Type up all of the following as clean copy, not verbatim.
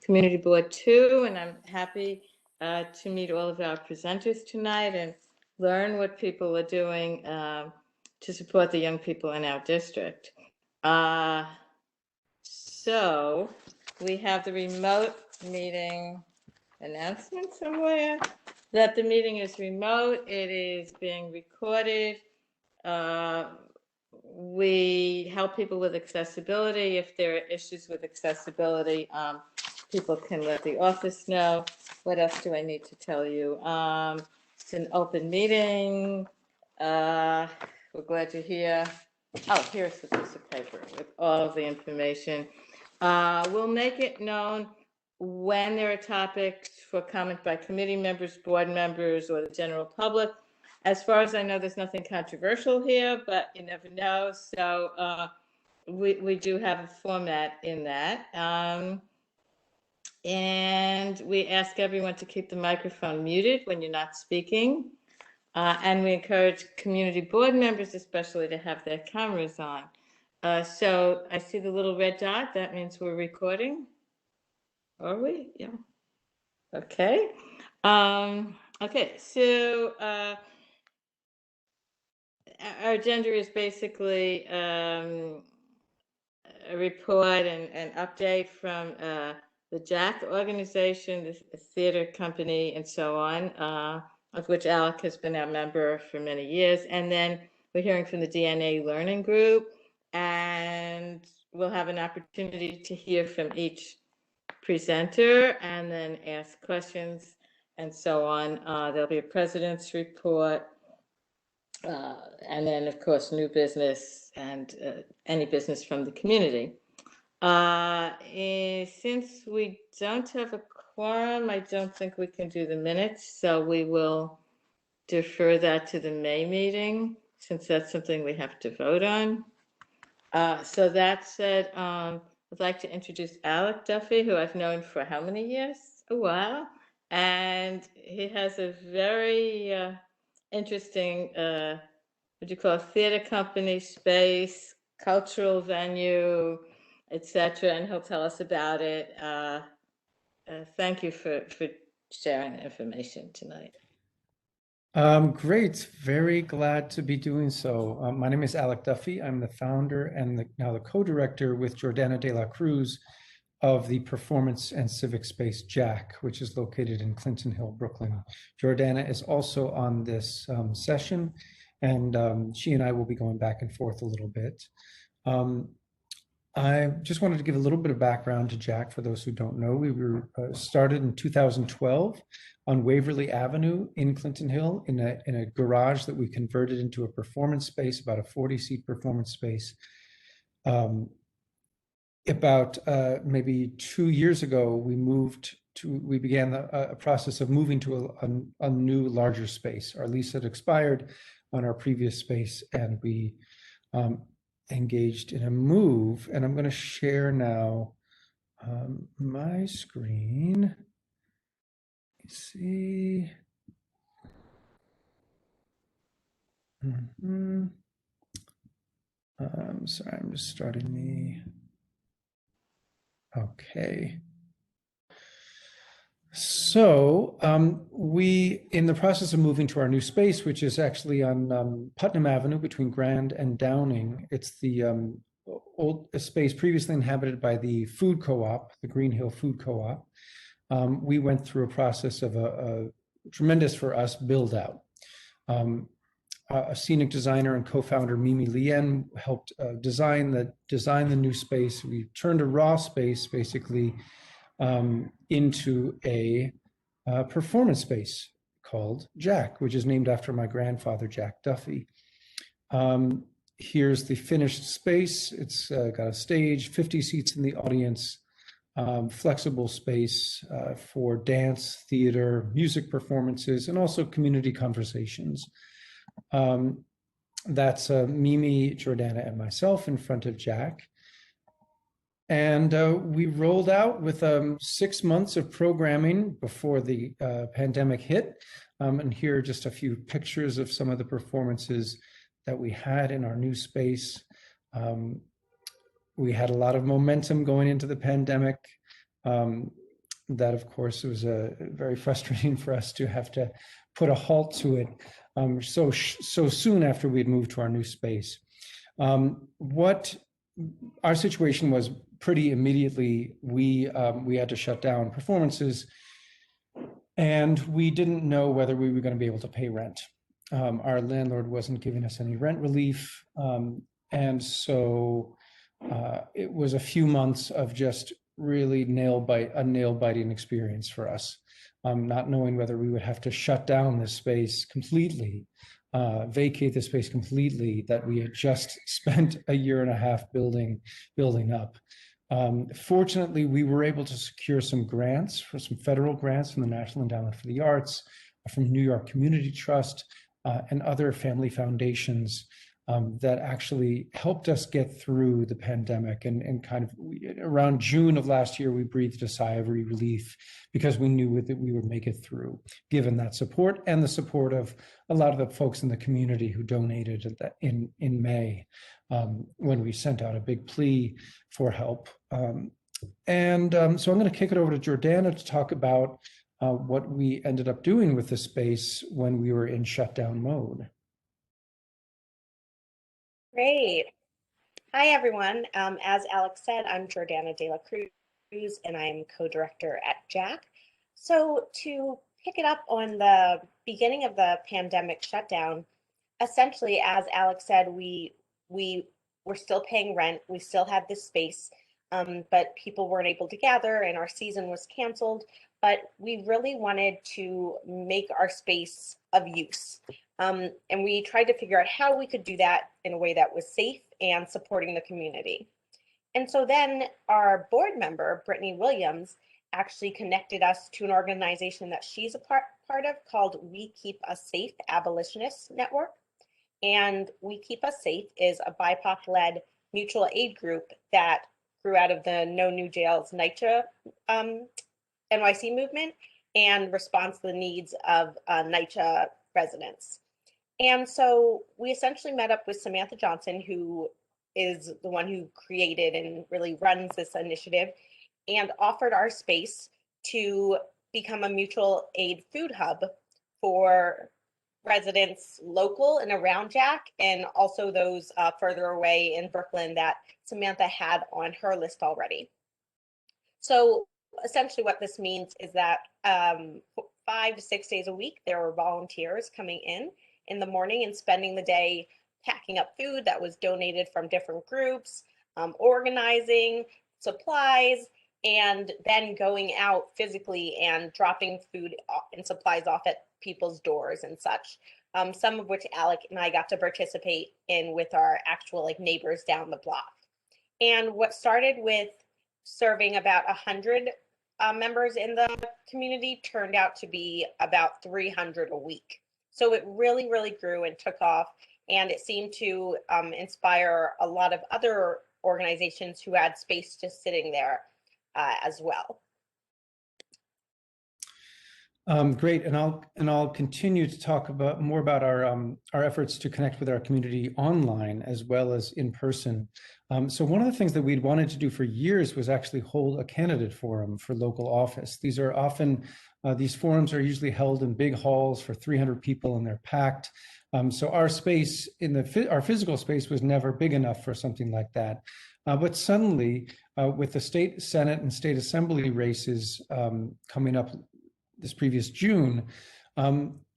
Community Board 2, and I'm happy to meet all of our presenters tonight and learn what people are doing to support the young people in our district. So we have the remote meeting announcement somewhere that the meeting is remote. It is being recorded. We help people with accessibility. If there are issues with accessibility, people can let the office know. What else do I need to tell you? It's an open meeting. We're glad you're here. Oh, here's the piece of paper with all of the information. We'll make it known when there are topics for comment by committee members, board members, or the general public. As far as I know, there's nothing controversial here, but you never know. So we do have a format in that. And we ask everyone to keep the microphone muted when you're not speaking. And we encourage community board members especially to have their cameras on. So I see the little red dot. That means we're recording. Are we? Yeah. Okay. Okay, so our agenda is basically a report and an update from the JAC organization, the theater company, and so on, of which Alec has been our member for many years. And then we're hearing from the DNA Learning Group, and we'll have an opportunity to hear from each presenter and then ask questions and so on. There'll be a president's report, and then of course new business and any business from the community. Since we don't have a quorum, I don't think we can do the minutes, so we will defer that to the May meeting, since that's something we have to vote on. So that said, I'd like to introduce Alec Duffy, who I've known for how many years? A while. And he has a very interesting, what do you call it, theater company, space, cultural venue, etc. And he'll tell us about it. Thank you for sharing the information tonight. Great, very glad to be doing so. My name is Alec Duffy. I'm the founder and now the co-director with Jordana de la Cruz of the Performance and Civic Space JAC, which is located in Clinton Hill, Brooklyn. Jordana is also on this session, and she and I will be going back and forth a little bit. I just wanted to give a little bit of background to JAC for those who don't know. We were started in 2012 on Waverly Avenue in Clinton Hill in a garage that we converted into a performance space, about a 40-seat performance space. About maybe 2 years ago, we began a process of moving to a new, larger space. Our lease had expired on our previous space, and we engaged in a move. And I'm going to share now my screen. Let's see. Sorry, I'm just starting the. Okay. So we, in the process of moving to our new space, which is actually on Putnam Avenue between Grand and Downing. It's the old space previously inhabited by the food co-op, the Green Hill Food Co-op. We went through a process of a tremendous for us build out. A scenic designer and co-founder Mimi Lien helped design the new space. We turned a raw space basically into a performance space called JAC, which is named after my grandfather, Jack Duffy. Here's the finished space. It's got a stage, 50 seats in the audience, flexible space for dance, theater, music performances, and also community conversations. That's Mimi, Jordana, and myself in front of JAC. And we rolled out with 6 months of programming before the pandemic hit. And here are just a few pictures of some of the performances that we had in our new space. We had a lot of momentum going into the pandemic. that, of course, was very frustrating for us to have to put a halt to it so soon after we had moved to our new space. What our situation was pretty immediately, we had to shut down performances, and we didn't know whether we were going to be able to pay rent. Our landlord wasn't giving us any rent relief, and so it was a few months of just really a nail-biting experience for us, not knowing whether we would have to shut down this space completely, vacate the space completely that we had just spent a year and a half building up. Fortunately, we were able to secure some federal grants from the National Endowment for the Arts, from New York Community Trust, and other family foundations that actually helped us get through the pandemic. And around June of last year, we breathed a sigh of relief because we knew that we would make it through, given that support and the support of a lot of the folks in the community who donated in May when we sent out a big plea for help. So I'm going to kick it over to Jordana to talk about what we ended up doing with the space when we were in shutdown mode. Great. Hi, everyone. As Alex said, I'm Jordana de la Cruz, and I'm co-director at JAC. So to pick it up on the beginning of the pandemic shutdown, essentially, as Alex said, we were still paying rent. We still had this space, but people weren't able to gather, and our season was canceled. But we really wanted to make our space of use. And we tried to figure out how we could do that in a way that was safe and supporting the community. And so then our board member, Brittany Williams, actually connected us to an organization that she's a part of called We Keep Us Safe Abolitionists Network. And We Keep Us Safe is a BIPOC-led mutual aid group that grew out of the No New Jails NYCHA NYC movement and responds to the needs of NYCHA residents. And so we essentially met up with Samantha Johnson, who is the one who created and really runs this initiative, and offered our space to become a mutual aid food hub for residents local and around Jack, and also those further away in Brooklyn that Samantha had on her list already. So essentially what this means is that 5 to 6 days a week, there were volunteers coming in the morning and spending the day packing up food that was donated from different groups, organizing supplies, and then going out physically and dropping food and supplies off at people's doors and such. Some of which Alec and I got to participate in with our actual neighbors down the block. And what started with serving about 100 members in the community turned out to be about 300 a week. So it really, really grew and took off, and it seemed to inspire a lot of other organizations who had space just sitting there as well. Great, and I'll continue to talk more about our efforts to connect with our community online as well as in person. So one of the things that we'd wanted to do for years was actually hold a candidate forum for local office. These are often these forums are usually held in big halls for 300 people, and they're packed. So our space our physical space was never big enough for something like that. But suddenly, with the state Senate and state assembly races coming up this previous June,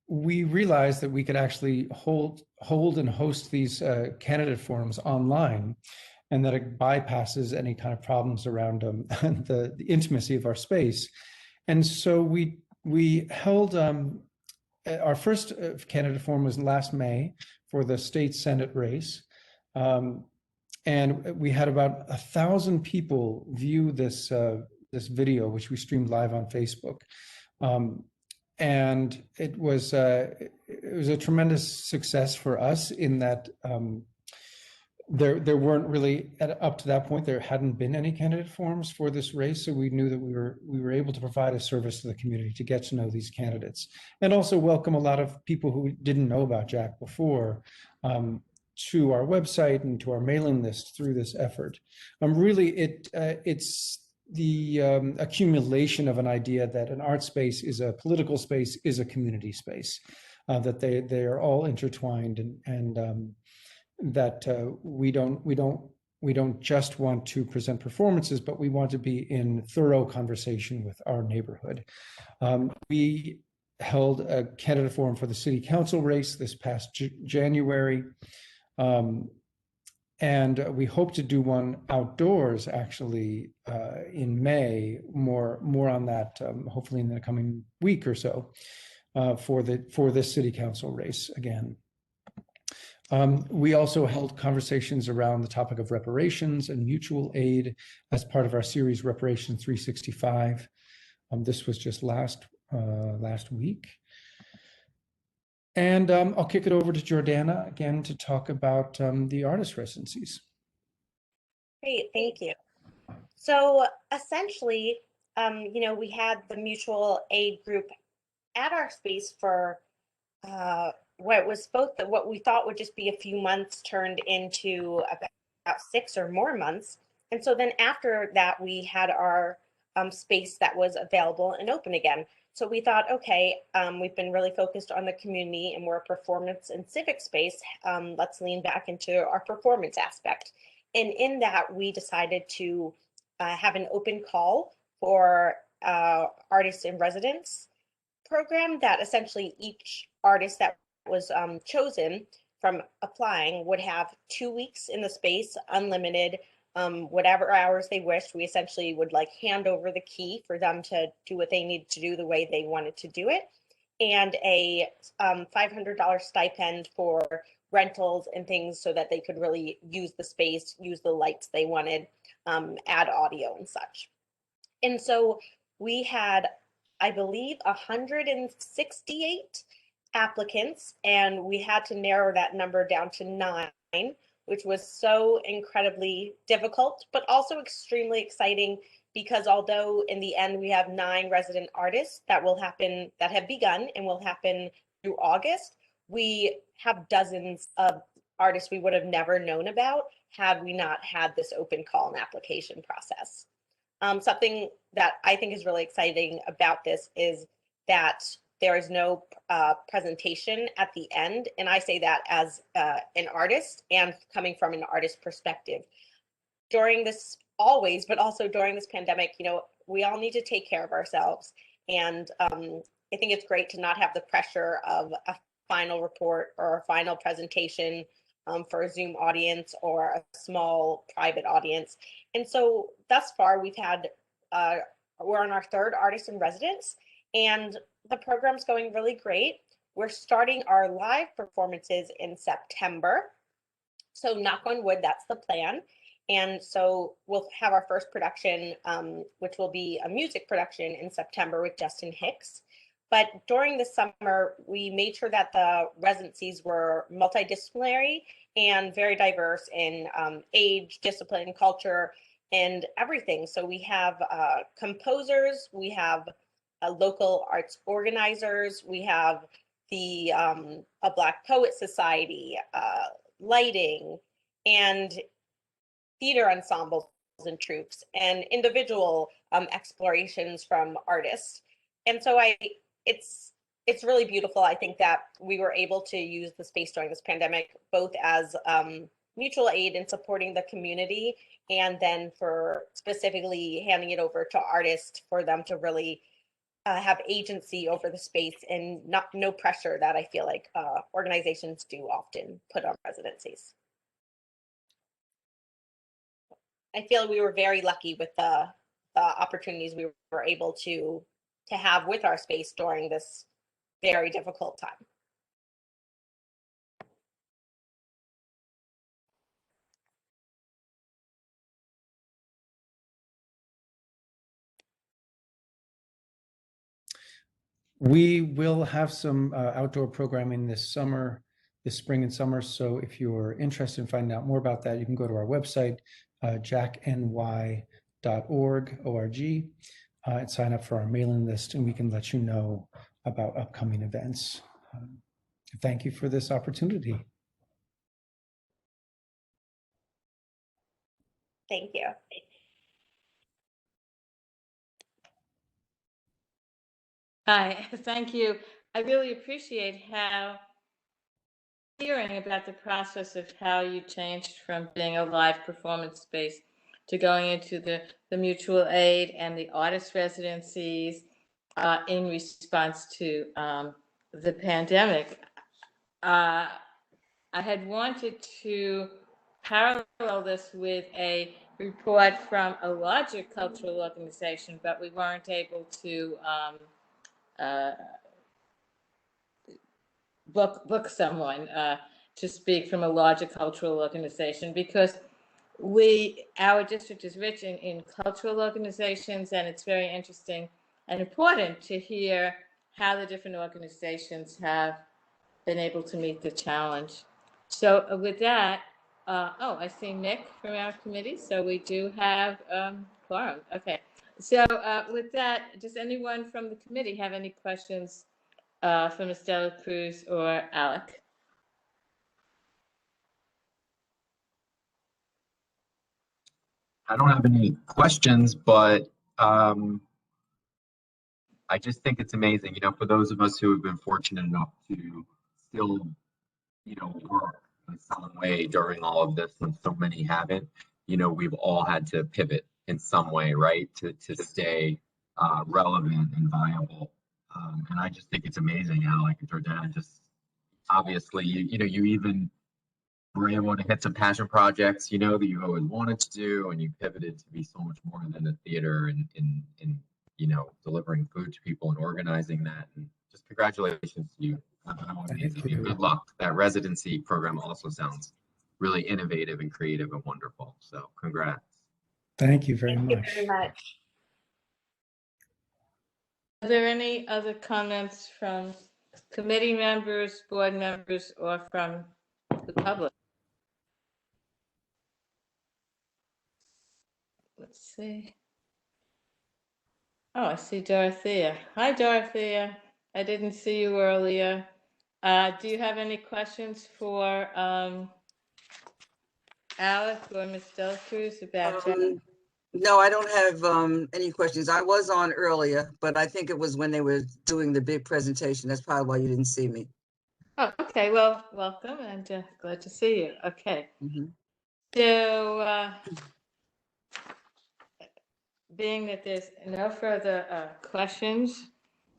we realized that we could actually hold and host these candidate forums online, and that it bypasses any kind of problems around the intimacy of our space. And so we held our first candidate forum was last May for the state Senate race. And we had about 1,000 people view this video, which we streamed live on Facebook. And it was a tremendous success for us in that there weren't really, up to that point, there hadn't been any candidate forums for this race. So we knew that we were able to provide a service to the community to get to know these candidates, and also welcome a lot of people who didn't know about Jack before to our website and to our mailing list through this effort. Really, accumulation of an idea that an art space is a political space, is a community space, that they are all intertwined, and that we don't just want to present performances, but we want to be in thorough conversation with our neighborhood. We held a candidate forum for the city council race this past January. And we hope to do one outdoors actually in May. More on that hopefully in the coming week or so for this city council race again. We also held conversations around the topic of reparations and mutual aid as part of our series Reparations 365. This was just last week. And I'll kick it over to Jordana again to talk about the artist residencies. Great, thank you. So essentially, we had the mutual aid group at our space for what we thought would just be a few months turned into about 6 or more months. And so then after that, we had our space that was available and open again. So we thought, okay, we've been really focused on the community and we're a performance and civic space. Let's lean back into our performance aspect. And in that, we decided to have an open call for artists in residence program that essentially each artist that was chosen from applying would have 2 weeks in the space, unlimited, whatever hours they wished. We essentially would hand over the key for them to do what they needed to do the way they wanted to do it, and a $500 stipend for rentals and things so that they could really use the space, use the lights they wanted, add audio and such. And so we had, I believe, 168 applicants, and we had to narrow that number down to 9, which was so incredibly difficult, but also extremely exciting, because although in the end we have 9 resident artists that have begun and will happen through August, we have dozens of artists we would have never known about had we not had this open call and application process. Something that I think is really exciting about this is that there is no presentation at the end. And I say that as an artist and coming from an artist perspective. During this always, but also during this pandemic, we all need to take care of ourselves. And I think it's great to not have the pressure of a final report or a final presentation for a Zoom audience or a small private audience. And so thus far we've had, we're on our 3rd artist in residence, and the program's going really great. We're starting our live performances in September. So knock on wood, that's the plan. And so we'll have our first production, which will be a music production in September with Justin Hicks. But during the summer, we made sure that the residencies were multidisciplinary and very diverse in age, discipline, culture, and everything. So we have composers, we have local arts organizers, we have the a Black Poet Society, lighting, and theater ensembles and troupes, and individual explorations from artists. And so it's really beautiful. I think that we were able to use the space during this pandemic, both as mutual aid in supporting the community, and then for specifically handing it over to artists for them to really have agency over the space, and no pressure that I feel like organizations do often put on residencies. I feel we were very lucky with the opportunities we were able to have with our space during this very difficult time. We will have some outdoor programming this spring and summer. So if you're interested in finding out more about that, you can go to our website, jackny.org, and sign up for our mailing list, and we can let you know about upcoming events. Thank you for this opportunity. Thank you. Hi, thank you. I really appreciate hearing about the process of how you changed from being a live performance space to going into the mutual aid and the artist residencies in response to the pandemic. I had wanted to parallel this with a report from a larger cultural organization, but we weren't able to uh, book someone to speak from a larger cultural organization because our district is rich in cultural organizations, and it's very interesting and important to hear how the different organizations have been able to meet the challenge. So with that, I see Nick from our committee, so we do have quorum. Okay, so with that, does anyone from the committee have any questions for Ms. Dela Cruz or Alec? I don't have any questions, but I just think it's amazing, for those of us who have been fortunate enough to still, work in some way during all of this, and so many haven't, we've all had to pivot in some way, right, to stay relevant and viable. And I just think it's amazing, Alec and Jordana, just obviously, you even were able to hit some passion projects, that you've always wanted to do, and you pivoted to be so much more than a theater and delivering food to people and organizing that. And just congratulations to you. Amazing. And good luck. That residency program also sounds really innovative and creative and wonderful. So congrats. Thank you very much. Thank you very much. Are there any other comments from committee members, board members, or from the public? Let's see. Oh, I see Dorothea. Hi, Dorothea. I didn't see you earlier. Do you have any questions for Alec or Ms. Dela Cruz about that? No, I don't have any questions. I was on earlier, but I think it was when they were doing the big presentation. That's probably why you didn't see me. Oh, okay. Well, welcome and glad to see you. Okay. Mm-hmm. So, being that there's no further questions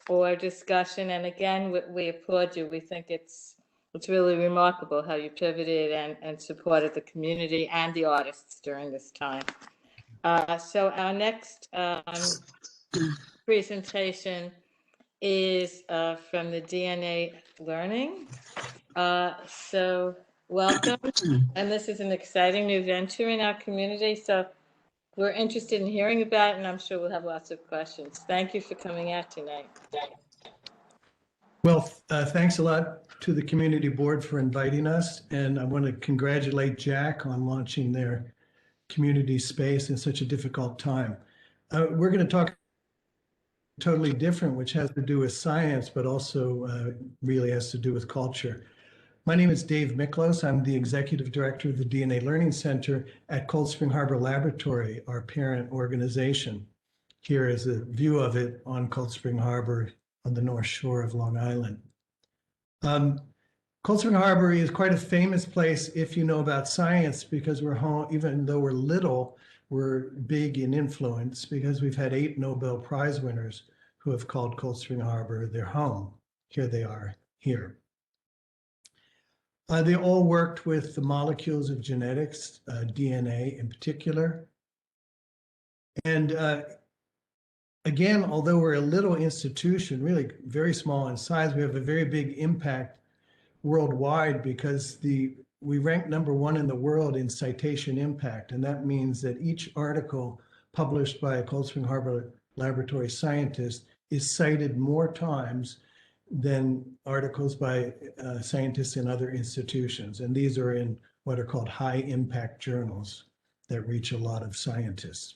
or discussion, and again, we applaud you. We think it's really remarkable how you pivoted and supported the community and the artists during this time. So our next presentation is from the DNA Learning. So welcome, and this is an exciting new venture in our community. So we're interested in hearing about it, and I'm sure we'll have lots of questions. Thank you for coming out tonight. Well, thanks a lot to the community board for inviting us, and I want to congratulate Jack on launching their community space in such a difficult time. We're going to talk totally different, which has to do with science, but also really has to do with culture. My name is Dave Miklos. I'm the executive director of the DNA Learning Center at Cold Spring Harbor Laboratory, our parent organization. Here is a view of it on Cold Spring Harbor on the North Shore of Long Island. Cold Spring Harbor is quite a famous place if you know about science, because we're home, even though we're little, we're big in influence because we've had 8 Nobel Prize winners who have called Cold Spring Harbor their home. Here they are here. They all worked with the molecules of genetics, DNA in particular. And again, although we're a little institution, really very small in size, we have a very big impact worldwide because we rank #1 in the world in citation impact. And that means that each article published by a Cold Spring Harbor Laboratory scientist is cited more times than articles by scientists in other institutions. And these are in what are called high impact journals that reach a lot of scientists.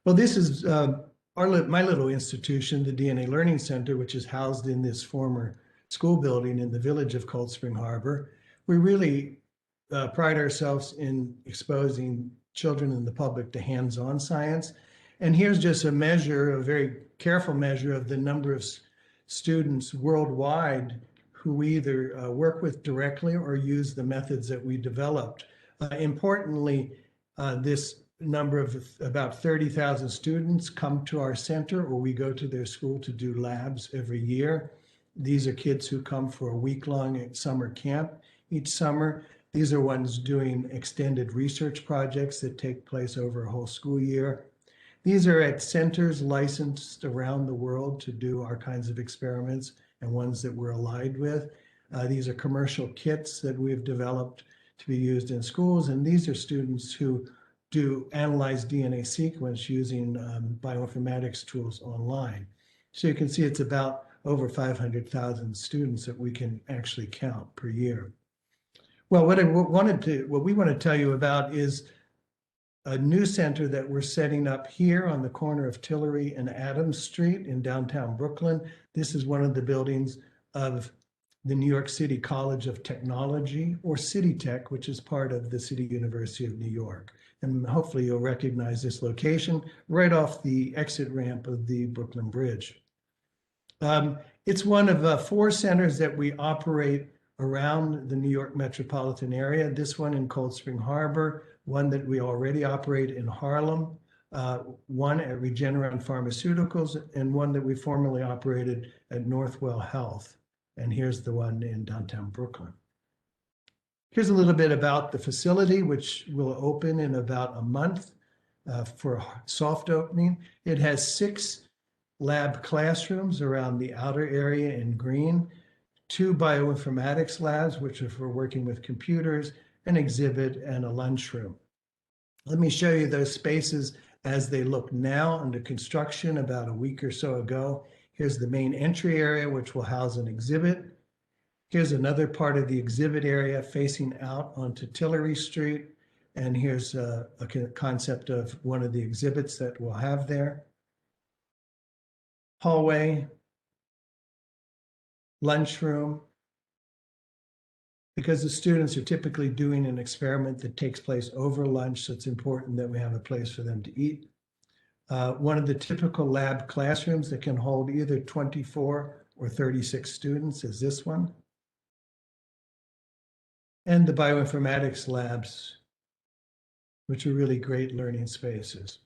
Well, this is my little institution, the DNA Learning Center, which is housed in this former school building in the village of Cold Spring Harbor. We really pride ourselves in exposing children and the public to hands-on science. And here's just a measure, a very careful measure of the number of students worldwide who we either work with directly or use the methods that we developed. Importantly, this number of about 30,000 students come to our center, or we go to their school to do labs every year. These are kids who come for a week-long summer camp each summer. These are ones doing extended research projects that take place over a whole school year. These are at centers licensed around the world to do our kinds of experiments and ones that we're allied with. These are commercial kits that we've developed to be used in schools, and these are students who do analyze DNA sequence using bioinformatics tools online. So you can see it's about over 500,000 students that we can actually count per year. Well, what we want to tell you about is a new center that we're setting up here on the corner of Tillery and Adams Street in downtown Brooklyn. This is one of the buildings of the New York City College of Technology, or City Tech, which is part of the City University of New York. And hopefully you'll recognize this location right off the exit ramp of the Brooklyn Bridge. It's one of 4 centers that we operate around the New York metropolitan area. This one in Cold Spring Harbor, one that we already operate in Harlem, one at Regeneron Pharmaceuticals, and one that we formerly operated at Northwell Health. And here's the one in downtown Brooklyn. Here's a little bit about the facility, which will open in about a month for a soft opening. It has 6 lab classrooms around the outer area in green, 2 bioinformatics labs, which are for working with computers, an exhibit, and a lunchroom. Let me show you those spaces as they look now under construction about a week or so ago. Here's the main entry area, which will house an exhibit. Here's another part of the exhibit area facing out onto Tillery Street. And here's a concept of one of the exhibits that we'll have there. Hallway, lunchroom. Because the students are typically doing an experiment that takes place over lunch, so it's important that we have a place for them to eat. One of the typical lab classrooms that can hold either 24 or 36 students is this one. And the bioinformatics labs, which are really great learning spaces.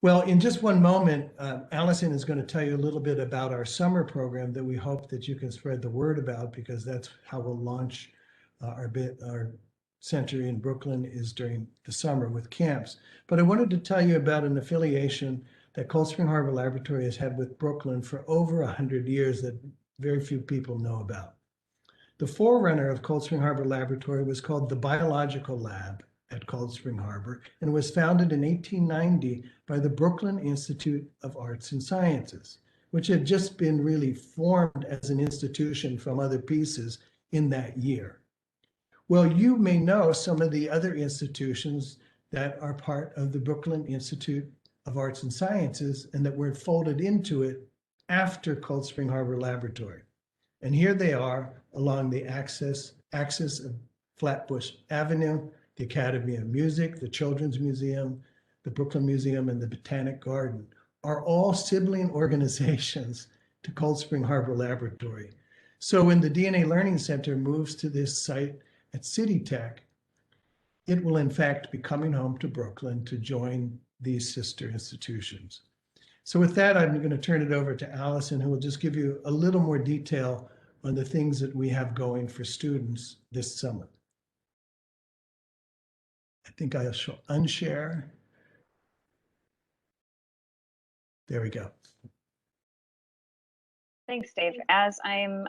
Well, in just one moment, Allison is going to tell you a little bit about our summer program that we hope that you can spread the word about, because that's how we'll launch our center in Brooklyn is during the summer with camps. But I wanted to tell you about an affiliation that Cold Spring Harbor Laboratory has had with Brooklyn for over 100 years that very few people know about. The forerunner of Cold Spring Harbor Laboratory was called the Biological Lab at Cold Spring Harbor, and was founded in 1890 by the Brooklyn Institute of Arts and Sciences, which had just been really formed as an institution from other pieces in that year. Well, you may know some of the other institutions that are part of the Brooklyn Institute of Arts and Sciences and that were folded into it after Cold Spring Harbor Laboratory. And here they are along the axis of Flatbush Avenue, the Academy of Music, the Children's Museum, the Brooklyn Museum, and the Botanic Garden are all sibling organizations to Cold Spring Harbor Laboratory. So when the DNA Learning Center moves to this site at City Tech, it will in fact be coming home to Brooklyn to join these sister institutions. So with that, I'm going to turn it over to Allison, who will just give you a little more detail on the things that we have going for students this summer. I think I shall unshare. There we go. Thanks, Dave. As I'm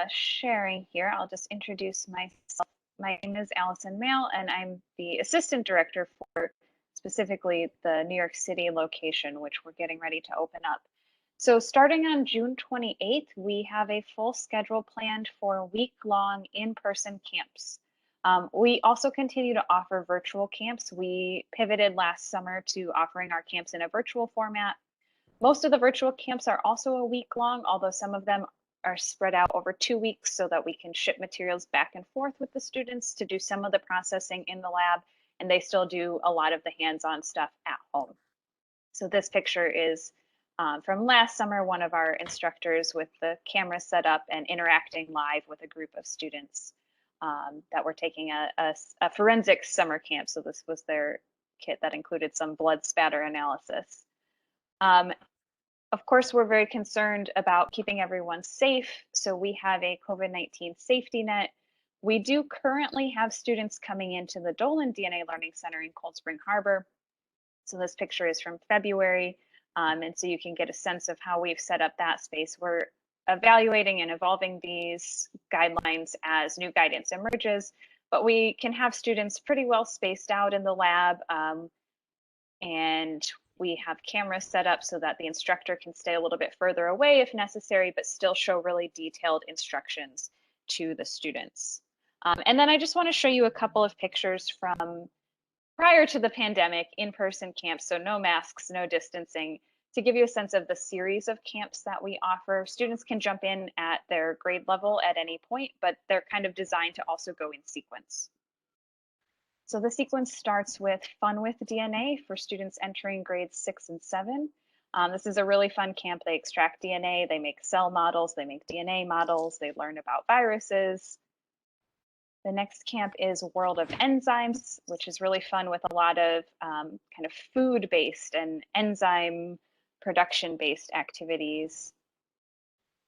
sharing here, I'll just introduce myself. My name is Allison Mail, and I'm the Assistant Director for specifically the New York City location, which we're getting ready to open up. So starting on June 28th, we have a full schedule planned for week-long in-person camps. We also continue to offer virtual camps. We pivoted last summer to offering our camps in a virtual format. Most of the virtual camps are also a week long, although some of them are spread out over 2 weeks so that we can ship materials back and forth with the students to do some of the processing in the lab and they still do a lot of the hands-on stuff at home. So this picture is from last summer, one of our instructors with the camera set up and interacting live with a group of students that were taking a forensic summer camp. So this was their kit that included some blood spatter analysis. Of course, we're very concerned about keeping everyone safe. So we have a COVID-19 safety net. We do currently have students coming into the Dolan DNA Learning Center in Cold Spring Harbor. So this picture is from February. And so you can get a sense of how we've set up that space. We're evaluating and evolving these guidelines as new guidance emerges, but we can have students pretty well spaced out in the lab. And we have cameras set up so that the instructor can stay a little bit further away if necessary, but still show really detailed instructions to the students. And then I just want to show you a couple of pictures from prior to the pandemic, in-person camps, so no masks, no distancing, to give you a sense of the series of camps that we offer. Students can jump in at their grade level at any point, but they're kind of designed to also go in sequence. So the sequence starts with Fun with DNA for students entering grades 6 and 7. This is a really fun camp. They extract DNA, they make cell models, they make DNA models, they learn about viruses. The next camp is World of Enzymes, which is really fun with a lot of kind of food-based and enzyme production-based activities.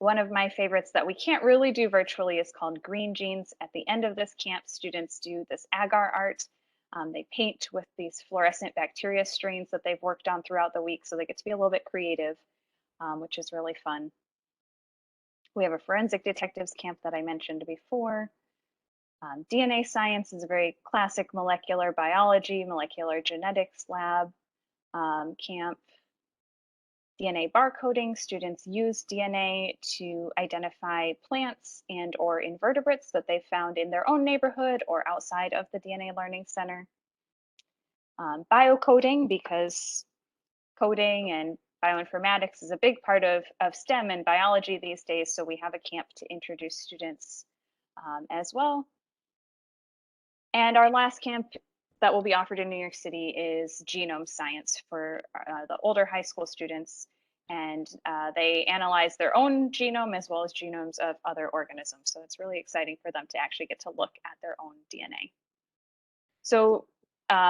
One of my favorites that we can't really do virtually is called Green Genes. At the end of this camp, students do this agar art. They paint with these fluorescent bacteria strains that they've worked on throughout the week, so they get to be a little bit creative, which is really fun. We have a forensic detectives camp that I mentioned before. DNA science is a very classic molecular biology, molecular genetics lab camp. DNA barcoding, students use DNA to identify plants and or invertebrates that they found in their own neighborhood or outside of the DNA Learning Center. Biocoding, because coding and bioinformatics is a big part of STEM and biology these days, so we have a camp to introduce students as well. And our last camp that will be offered in New York City is genome science for the older high school students. And they analyze their own genome as well as genomes of other organisms. So it's really exciting for them to actually get to look at their own DNA. So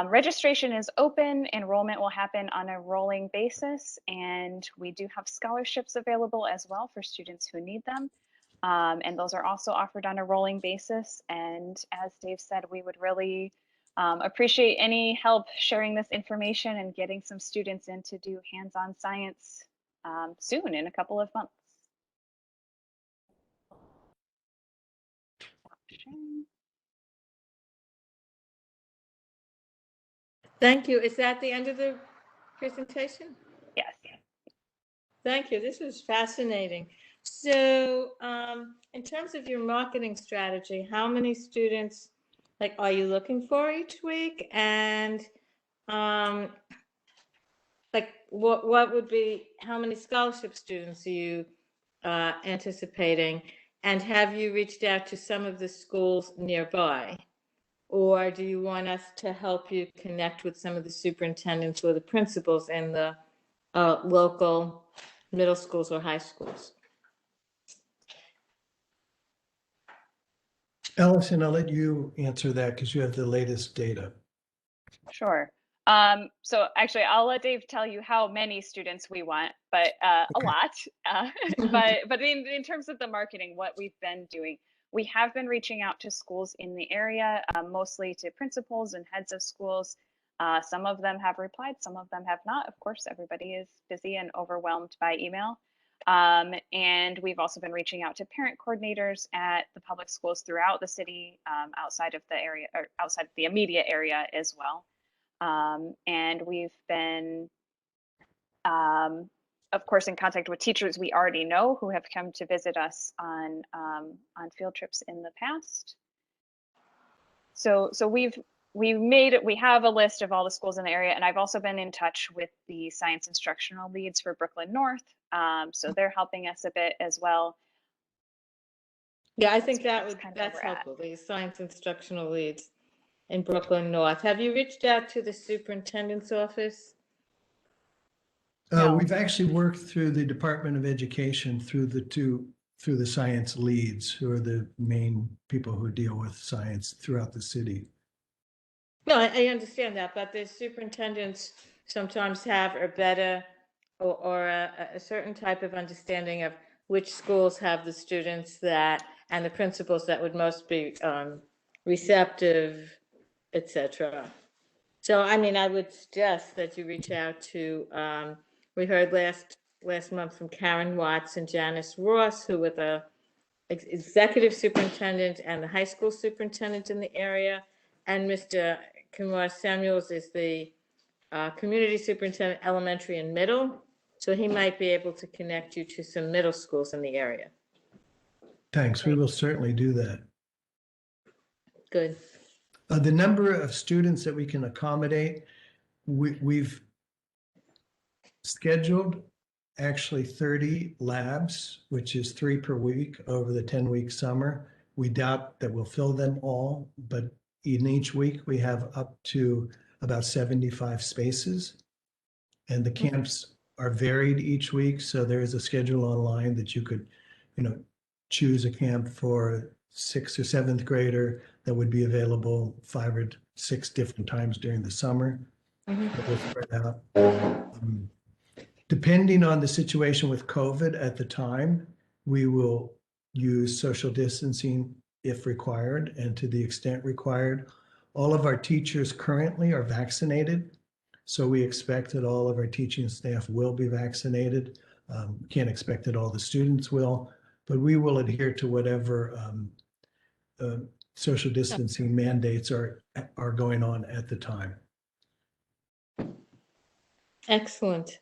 registration is open. Enrollment will happen on a rolling basis. And we do have scholarships available as well for students who need them. And those are also offered on a rolling basis. And as Dave said, we would really appreciate any help sharing this information and getting some students in to do hands-on science soon, in a couple of months. Thank you. Is that the end of the presentation? Yes. Thank you. This was fascinating. So in terms of your marketing strategy, how many students are you looking for each week? And what would be, how many scholarship students are you anticipating? And have you reached out to some of the schools nearby? Or do you want us to help you connect with some of the superintendents or the principals in the local middle schools or high schools? Allison, I'll let you answer that because you have the latest data. Sure. So actually, I'll let Dave tell you how many students we want, but a lot. But in terms of the marketing, what we've been doing, we have been reaching out to schools in the area, mostly to principals and heads of schools. Some of them have replied, some of them have not. Of course, everybody is busy and overwhelmed by email. And we've also been reaching out to parent coordinators at the public schools throughout the city, outside of the area, or outside of the immediate area as well. And we've been, of course, in contact with teachers we already know who have come to visit us on field trips in the past. So we have a list of all the schools in the area, and I've also been in touch with the science instructional leads for Brooklyn North. So they're helping us a bit as well. Yeah, I think that's helpful, the science instructional leads. in Brooklyn North. Have you reached out to the superintendent's office? No. We've actually worked through the Department of Education through the science leads, who are the main people who deal with science throughout the city. No, I understand that, but the superintendents sometimes have a better or a certain type of understanding of which schools have the students that and the principals that would most be receptive, etc. So, I mean, I would suggest that you reach out to. We heard last month from Karen Watts and Janice Ross, who were the executive superintendent and the high school superintendent in the area, and Mr. Kumar Samuels is the community superintendent, elementary and middle. So he might be able to connect you to some middle schools in the area. Thanks. We will certainly do that. Good. The number of students that we can accommodate, we've scheduled actually 30 labs, which is 3 per week over the 10-week summer. We doubt that we'll fill them all, but in each week we have up to about 75 spaces. And the camps are varied each week. So there is a schedule online that you could, choose a camp for 6th or 7th grader that would be available 5 or 6 different times during the summer. That will spread out. Depending on the situation with COVID at the time, we will use social distancing if required, and to the extent required. All of our teachers currently are vaccinated, so we expect that all of our teaching staff will be vaccinated. Can't expect that all the students will, but we will adhere to whatever social distancing mandates are going on at the time. Excellent.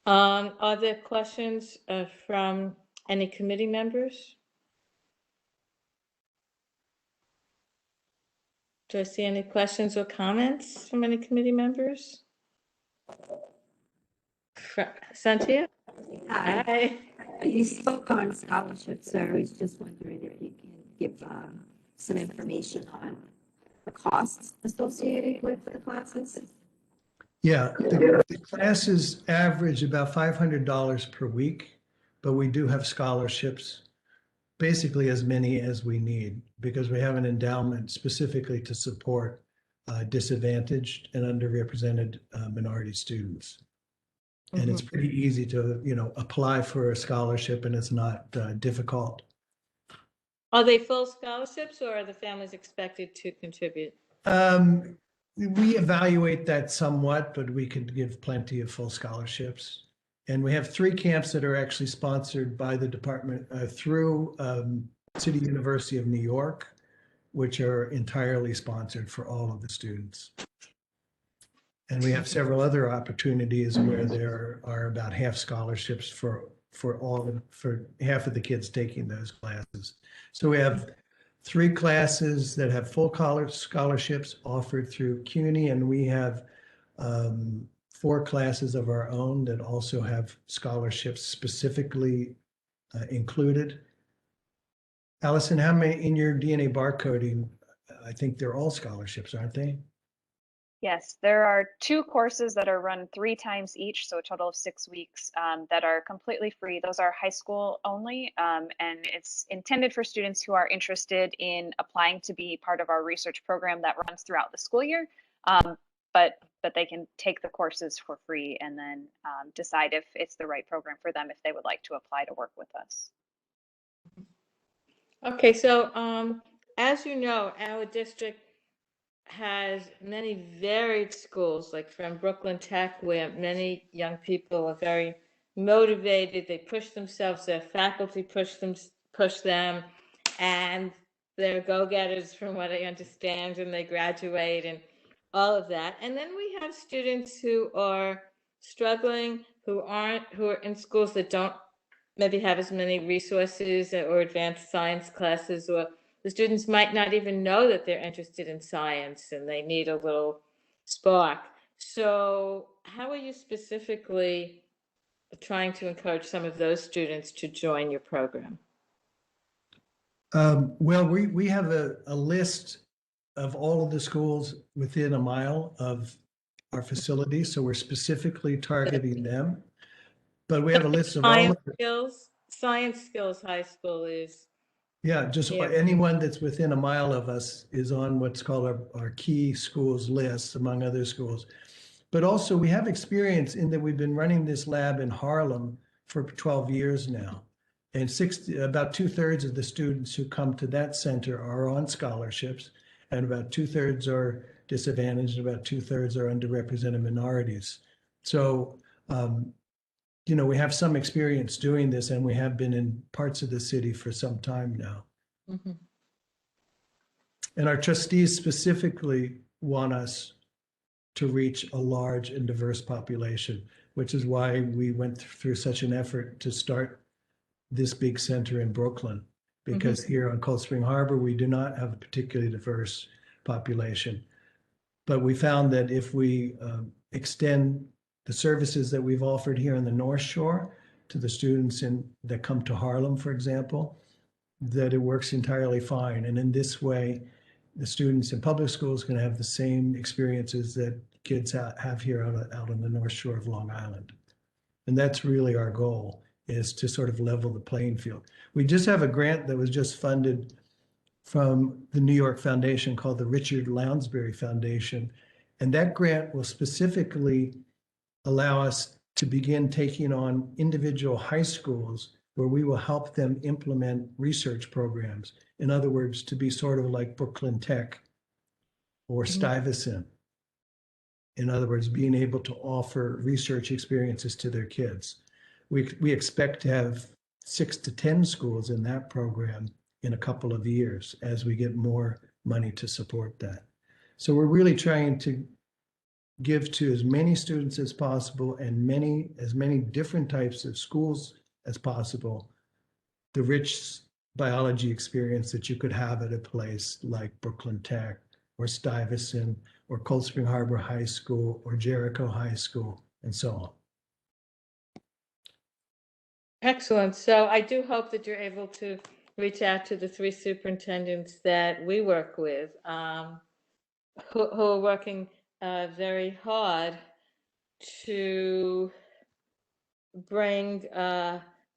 Are there questions from any committee members? Do I see any questions or comments from any committee members? Santia? Hi. You spoke on scholarships, so I was just wondering if you can give some information on the costs associated with the classes. Yeah, the classes average about $500 per week, but we do have scholarships, basically as many as we need, because we have an endowment specifically to support disadvantaged and underrepresented minority students. And it's pretty easy to, apply for a scholarship, and it's not difficult. Are they full scholarships, or are the families expected to contribute? We evaluate that somewhat, but we could give plenty of full scholarships. And we have 3 camps that are actually sponsored by the department through City University of New York, which are entirely sponsored for all of the students. And we have several other opportunities where there are about half scholarships for half of the kids taking those classes. So we have 3 classes that have full scholarships offered through CUNY, and we have 4 classes of our own that also have scholarships specifically included. Allison, how many in your DNA barcoding? I think they're all scholarships, aren't they? Yes, there are 2 courses that are run 3 times each, so a total of 6 weeks that are completely free. Those are high school only, and it's intended for students who are interested in applying to be part of our research program that runs throughout the school year. But they can take the courses for free and then decide if it's the right program for them, if they would like to apply to work with us. Okay, so as you know, our district has many varied schools, like from Brooklyn Tech, where many young people are very motivated. They push themselves, their faculty push them, and they're go-getters from what I understand, and they graduate and all of that. And then we have students who are struggling, who are in schools that don't maybe have as many resources or advanced science classes, or the students might not even know that they're interested in science and they need a little spark. So how are you specifically trying to encourage some of those students to join your program? Well, we have a list of all of the schools within a mile of our facility, so we're specifically targeting them. But we have a list of all Science of the, skills, science skills high school is, yeah, just Yeah. anyone that's within a mile of us is on what's called our key schools list, among other schools. But also we have experience in that we've been running this lab in Harlem for 12 years now. And about 2/3 of the students who come to that center are on scholarships, and about 2/3 are disadvantaged, and about 2/3 are underrepresented minorities. So, we have some experience doing this, and we have been in parts of the city for some time now. Mhm. And our trustees specifically want us to reach a large and diverse population, which is why we went through such an effort to start this big center in Brooklyn. Because here on Cold Spring Harbor, we do not have a particularly diverse population. But we found that if we extend the services that we've offered here on the North Shore to the students that come to Harlem, for example, that it works entirely fine. And in this way, the students in public schools can have the same experiences that kids have here out on the North Shore of Long Island. And that's really our goal, is to sort of level the playing field. We just have a grant that was just funded from the New York Foundation called the Richard Lounsbury Foundation. And that grant will specifically allow us to begin taking on individual high schools where we will help them implement research programs. In other words, to be sort of like Brooklyn Tech or Stuyvesant. In other words, being able to offer research experiences to their kids. We expect to have 6 to 10 schools in that program in a couple of years as we get more money to support that. So we're really trying to give to as many students as possible and as many different types of schools as possible the rich biology experience that you could have at a place like Brooklyn Tech or Stuyvesant or Cold Spring Harbor High School or Jericho High School and so on. Excellent. So I do hope that you're able to reach out to the 3 superintendents that we work with, who are working very hard to bring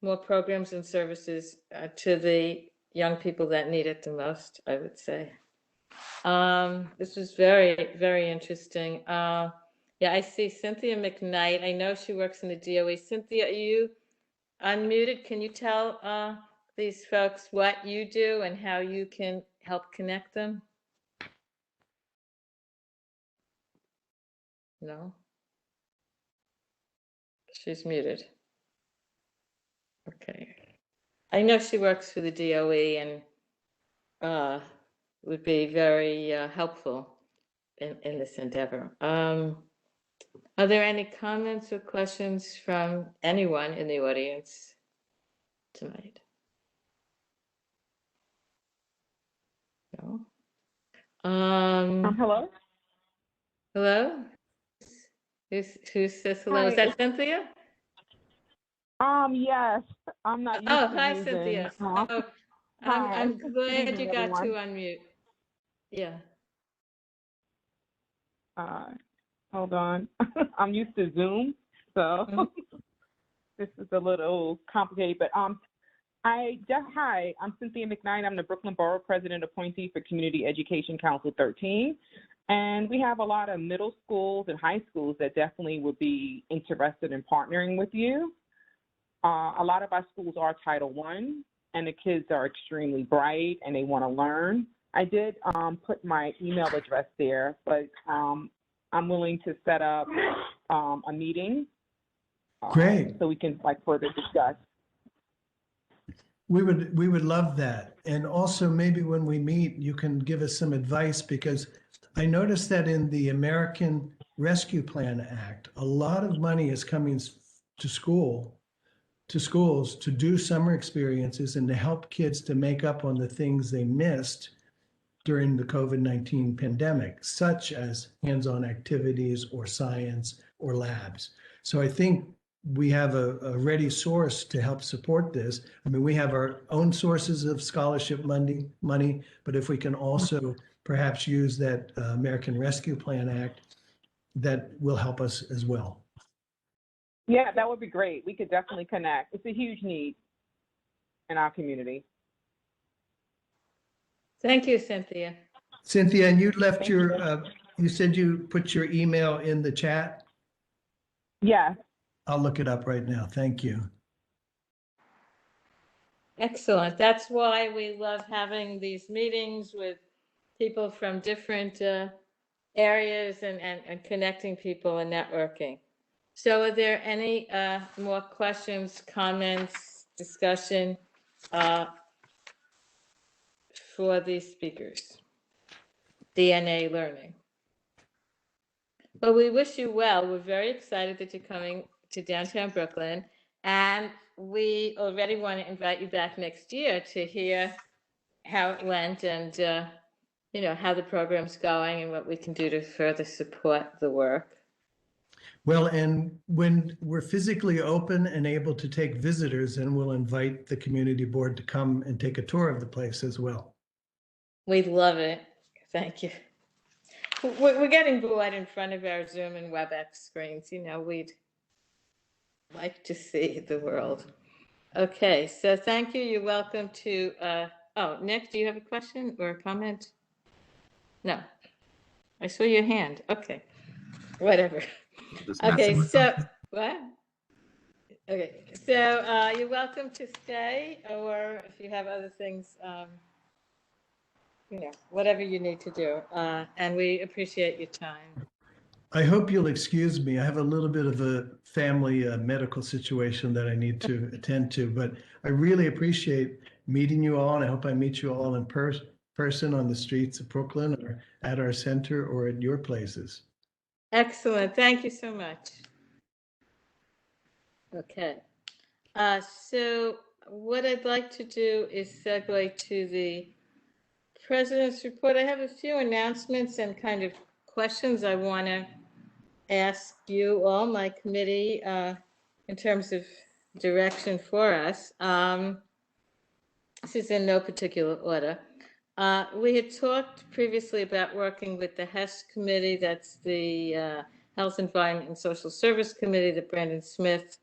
more programs and services to the young people that need it the most, I would say. This was very, very interesting. Yeah, I see Cynthia McKnight. I know she works in the DOE. Cynthia, are you unmuted? Can you tell these folks what you do and how you can help connect them? No? She's muted. Okay. I know she works for the DOE and would be very helpful in this endeavor. Are there any comments or questions from anyone in the audience tonight? No? Hello? Hello? Who says hello? Hi. Is that Cynthia? Yes, I'm not used Oh, to hi, using, Cynthia. hi. I'm Good glad evening, you got everyone. to unmute. Yeah. Hold on. I'm used to Zoom, so this is a little complicated, but hi, I'm Cynthia McKnight. I'm the Brooklyn Borough President Appointee for Community Education Council 13. And we have a lot of middle schools and high schools that definitely would be interested in partnering with you. A lot of our schools are Title I, and the kids are extremely bright and they want to learn. I did put my email address there, but I'm willing to set up a meeting. Great. So we can further discuss. We would love that. And also maybe when we meet, you can give us some advice, because I noticed that in the American Rescue Plan Act, a lot of money is coming to schools to do summer experiences and to help kids to make up on the things they missed during the COVID-19 pandemic, such as hands-on activities or science or labs. So I think we have a ready source to help support this. I mean, we have our own sources of scholarship money, but if we can also perhaps use that American Rescue Plan Act that will help us as well. Yeah, that would be great. We could definitely connect. It's a huge need in our community. Thank you, Cynthia. Cynthia, and you left Thank your, you. you said you put your email in the chat? Yeah. I'll look it up right now. Thank you. Excellent. That's why we love having these meetings with people from different areas and connecting people and networking. So are there any more questions, comments, discussion for these speakers? DNA learning. Well, we wish you well. We're very excited that you're coming to downtown Brooklyn, and we already want to invite you back next year to hear how it went and you know, how the program's going and what we can do to further support the work. Well, and when we're physically open and able to take visitors, then we'll invite the community board to come and take a tour of the place as well. We'd love it. Thank you. We're getting bored in front of our Zoom and Webex screens. You know, we'd like to see the world. Okay, so thank you. You're welcome to, oh, Nick, do you have a question or a comment? No. I saw your hand. Okay, whatever. Just Okay, messing with so, them. what? Okay, so you're welcome to stay, or if you have other things, you know, whatever you need to do. And we appreciate your time. I hope you'll excuse me. I have a little bit of a family medical situation that I need to attend to, but I really appreciate meeting you all, and I hope I meet you all in person on the streets of Brooklyn or at our center or at your places. Excellent. Thank you so much. Okay. So what I'd like to do is segue to the President's report. I have a few announcements and kind of questions I want to ask you all, my committee, in terms of direction for us. This is in no particular order. We had talked previously about working with the HES committee, that's the Health, Environment, and Social Service Committee that Brandon Smith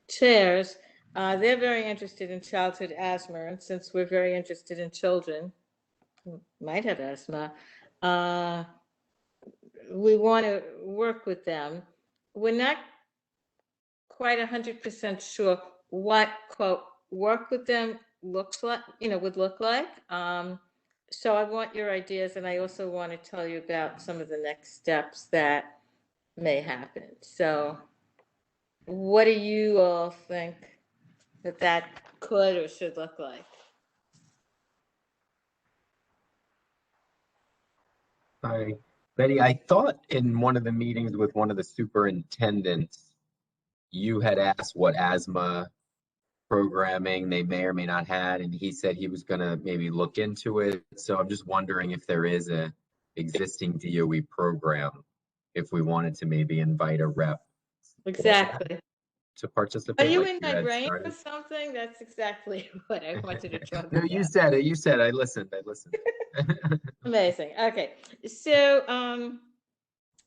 chairs. They're very interested in childhood asthma, and since we're very interested in children who might have asthma, we want to work with them. We're not quite 100% sure what, quote, work with them looks like, you know, would look like. So I want your ideas, and I also want to tell you about some of the next steps that may happen. So what do you all think that could or should look like? Hi, Betty. I thought in one of the meetings with one of the superintendents, you had asked what asthma programming they may or may not had, and he said he was gonna maybe look into it. So I'm just wondering if there is a existing DOE program, if we wanted to maybe invite a rep Exactly. to Are participate. you like in you my had brain started. or something? That's exactly what I wanted to talk No, about. you said it. You said I listened. I listened. Amazing. Okay. So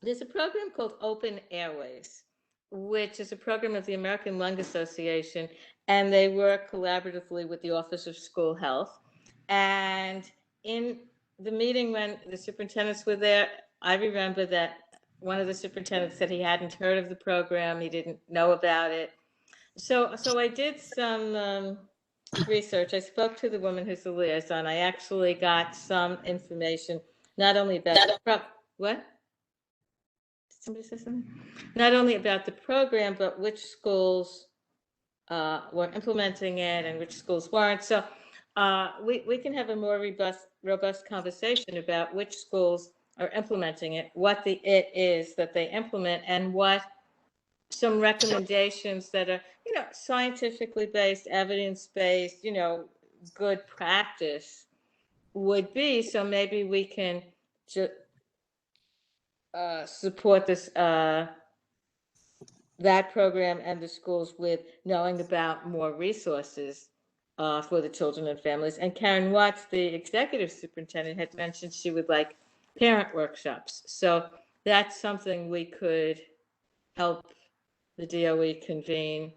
there's a program called Open Airways, which is a program of the American Lung Association, and they work collaboratively with the Office of School Health. And in the meeting when the superintendents were there, I remember that one of the superintendents said he hadn't heard of the program, he didn't know about it. So I did some research. I spoke to the woman who's the liaison. I actually got some information, not only about the what? Did somebody say something? Not only about the program, but which schools were implementing it and which schools weren't. So we can have a more robust conversation about which schools are implementing it, what the it is that they implement, and what some recommendations that are, you know, scientifically based, evidence-based, you know, good practice would be. So maybe we can support this, that program and the schools with knowing about more resources for the children and families. And Karen Watts, the executive superintendent, had mentioned she would like parent workshops. So that's something we could help the DOE convene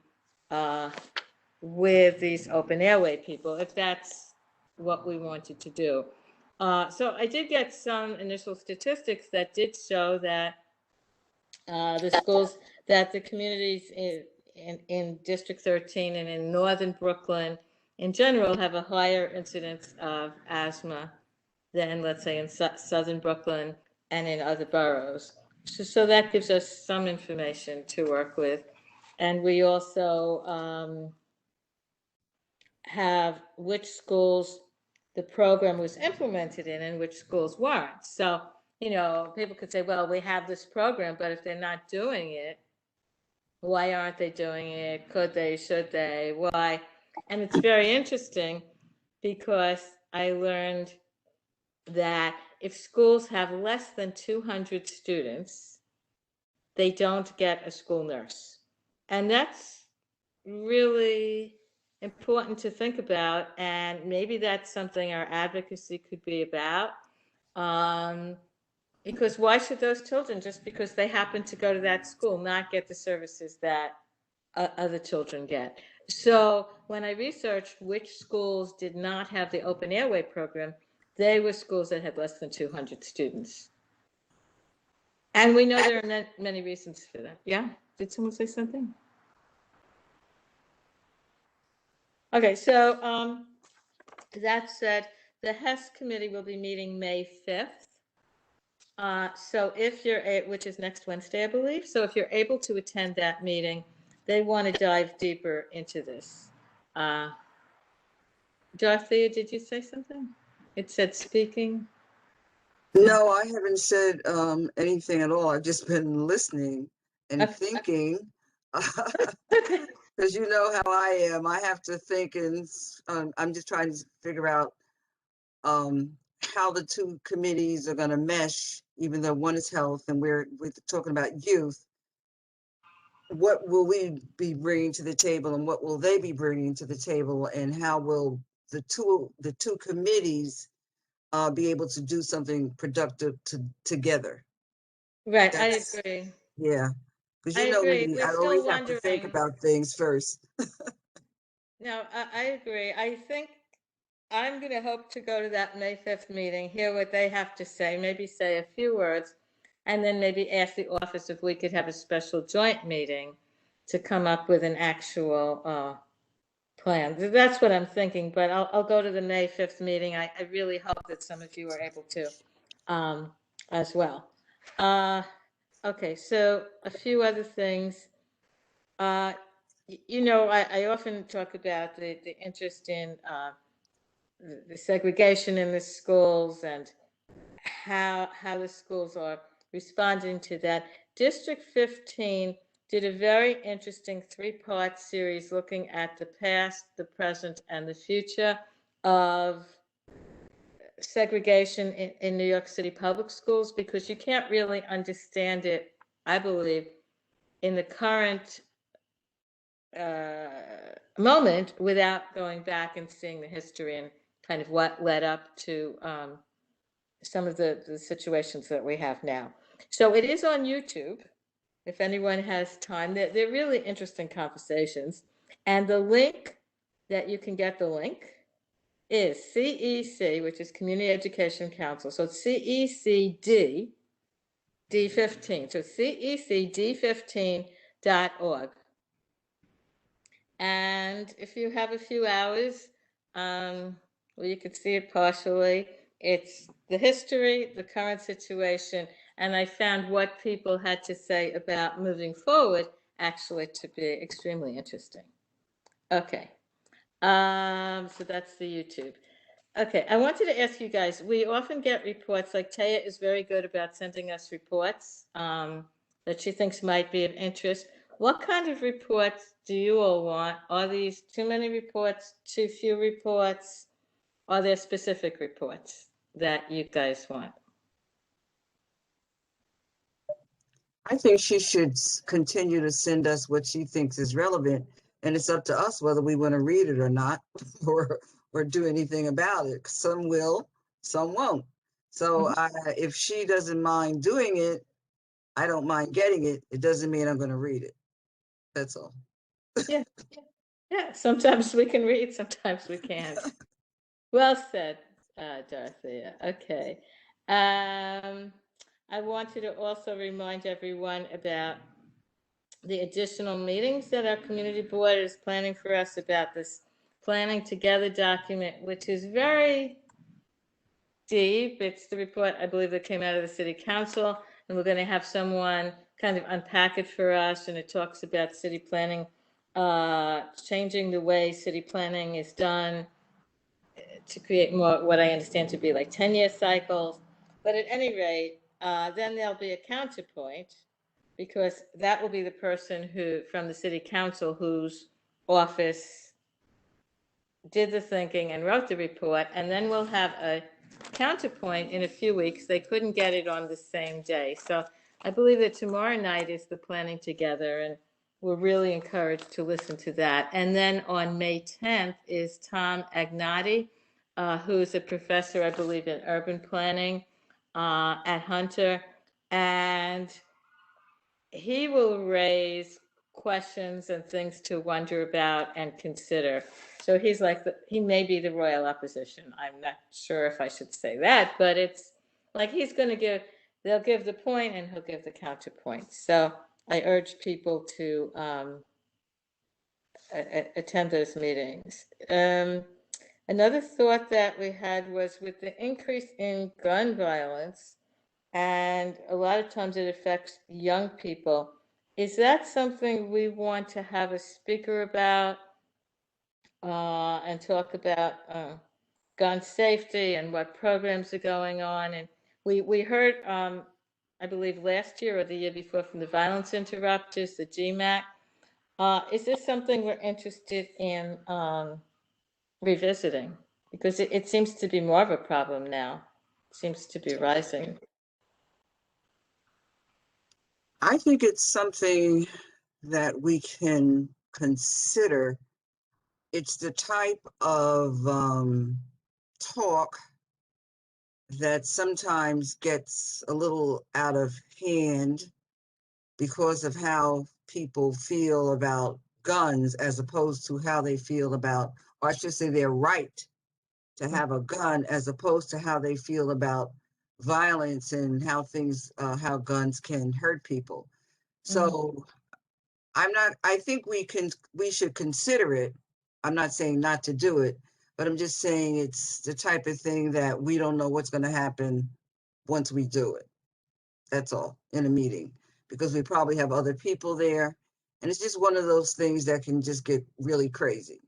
with these open airway people, if that's what we wanted to do. So I did get some initial statistics that did show that the schools, that the communities in District 13 and in Northern Brooklyn in general have a higher incidence of asthma than, let's say, in Southern Brooklyn and in other boroughs. So that gives us some information to work with. And we also have which schools the program was implemented in and which schools weren't. So, you know, people could say, well, we have this program, but if they're not doing it, why aren't they doing it? Could they, should they, why? And it's very interesting because I learned that if schools have less than 200 students, they don't get a school nurse. And that's really important to think about, and maybe that's something our advocacy could be about. Because why should those children, just because they happen to go to that school, not get the services that other children get? So when I researched which schools did not have the open airway program, they were schools that had less than 200 students. And we know there are many reasons for that. Yeah? Did someone say something? Okay, so that said, the HES committee will be meeting May 5th. So if you're, which is next Wednesday, I believe. So if you're able to attend that meeting, they want to dive deeper into this. Dorothea, did you say something? It said speaking. No, I haven't said anything at all. I've just been listening and Okay. thinking. Because you know how I am. I have to think, and I'm just trying to figure out how the two committees are going to mesh, even though one is health and we're talking about youth. What will we be bringing to the table, and what will they be bringing to the table, and how will the two committees be able to do something productive together? Right, I agree. Yeah, because I you know agree. me, We're I still always have to think wondering. about things first. No, I agree. I think I'm going to hope to go to that May 5th meeting, hear what they have to say, maybe say a few words, and then maybe ask the office if we could have a special joint meeting to come up with an actual plan. That's what I'm thinking, but I'll go to the May 5th meeting. I really hope that some of you are able to as well. Okay, so a few other things. You know, I often talk about the interest in the segregation in the schools and how the schools are responding to that. District 15 did a very interesting 3-part series looking at the past, the present, and the future of segregation in New York City public schools, because you can't really understand it, I believe, in the current moment without going back and seeing the history and kind of what led up to some of the situations that we have now. So it is on YouTube, if anyone has time. They're really interesting conversations. And the link that you can get the link is CEC, which is Community Education Council. So it's CECD D15. So CECD15.org. And if you have a few hours, well, you could see it partially. It's the history, the current situation, and I found what people had to say about moving forward actually to be extremely interesting. Okay, so that's the YouTube. Okay, I wanted to ask you guys, we often get reports, like Taya is very good about sending us reports that she thinks might be of interest. What kind of reports do you all want? Are these too many reports, too few reports? Are there specific reports that you guys want? I think she should continue to send us what she thinks is relevant, And it's up to us whether we want to read it or not, or do anything about it. Some will, some won't. So if she doesn't mind doing it, I don't mind getting it. It doesn't mean I'm going to read it. That's all. Yeah. Yeah, sometimes we can read, sometimes we can't. Well said, Dorothea. Okay. I wanted to also remind everyone about the additional meetings that our community board is planning for us about this planning together document, which is very deep. It's the report, I believe, that came out of the city council, and we're going to have someone kind of unpack it for us, and it talks about city planning, changing the way city planning is done to create more, what I understand to be like 10-year cycles. But at any rate, then there'll be a counterpoint, because that will be the person who, from the city council, whose office did the thinking and wrote the report, and then we'll have a counterpoint in a few weeks. They couldn't get it on the same day. So I believe that tomorrow night is the planning together, and we're really encouraged to listen to that. And then on May 10th is Tom Agnati, who's a professor, I believe, in urban planning at Hunter. And he will raise questions and things to wonder about and consider. So he's like, he may be the royal opposition. I'm not sure if I should say that, but it's like he's going to give, they'll give the point and he'll give the counterpoint. So I urge people to attend those meetings. Another thought that we had was with the increase in gun violence, and a lot of times it affects young people. Is that something we want to have a speaker about and talk about gun safety and what programs are going on? And we heard, I believe last year or the year before, from the Violence Interrupters, the GMAC. Is this something we're interested in revisiting? Because it seems to be more of a problem now. It seems to be rising. I think it's something that we can consider. It's the type of talk that sometimes gets a little out of hand because of how people feel about guns as opposed to how they feel about, or I should say their right to have a gun, as opposed to how they feel about violence and how things, how guns can hurt people. So I think we should consider it. I'm not saying not to do it, but I'm just saying it's the type of thing that we don't know what's going to happen once we do it. That's all, in a meeting, because we probably have other people there. And it's just one of those things that can just get really crazy.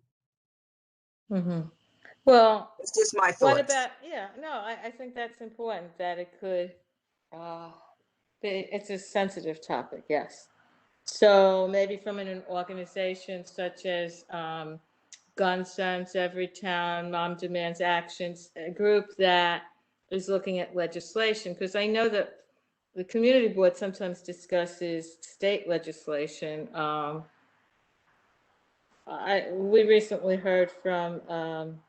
Well, it's just my thoughts. What about, I think that's important, that it could, it's a sensitive topic, yes. So maybe from an organization such as Gun Sense, Every Town, Mom Demands Actions, a group that is looking at legislation, because I know that the community board sometimes discusses state legislation. We recently heard from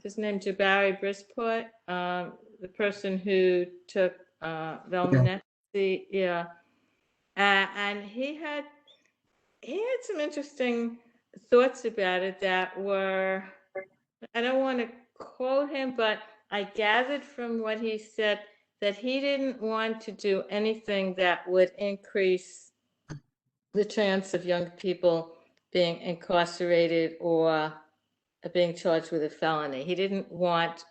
his name Jabari Brisport, the person who took Velma Netsy, and he had some interesting thoughts about it that were, I don't want to quote him, but I gathered from what he said that he didn't want to do anything that would increase the chance of young people being incarcerated or being charged with a felony. He didn't want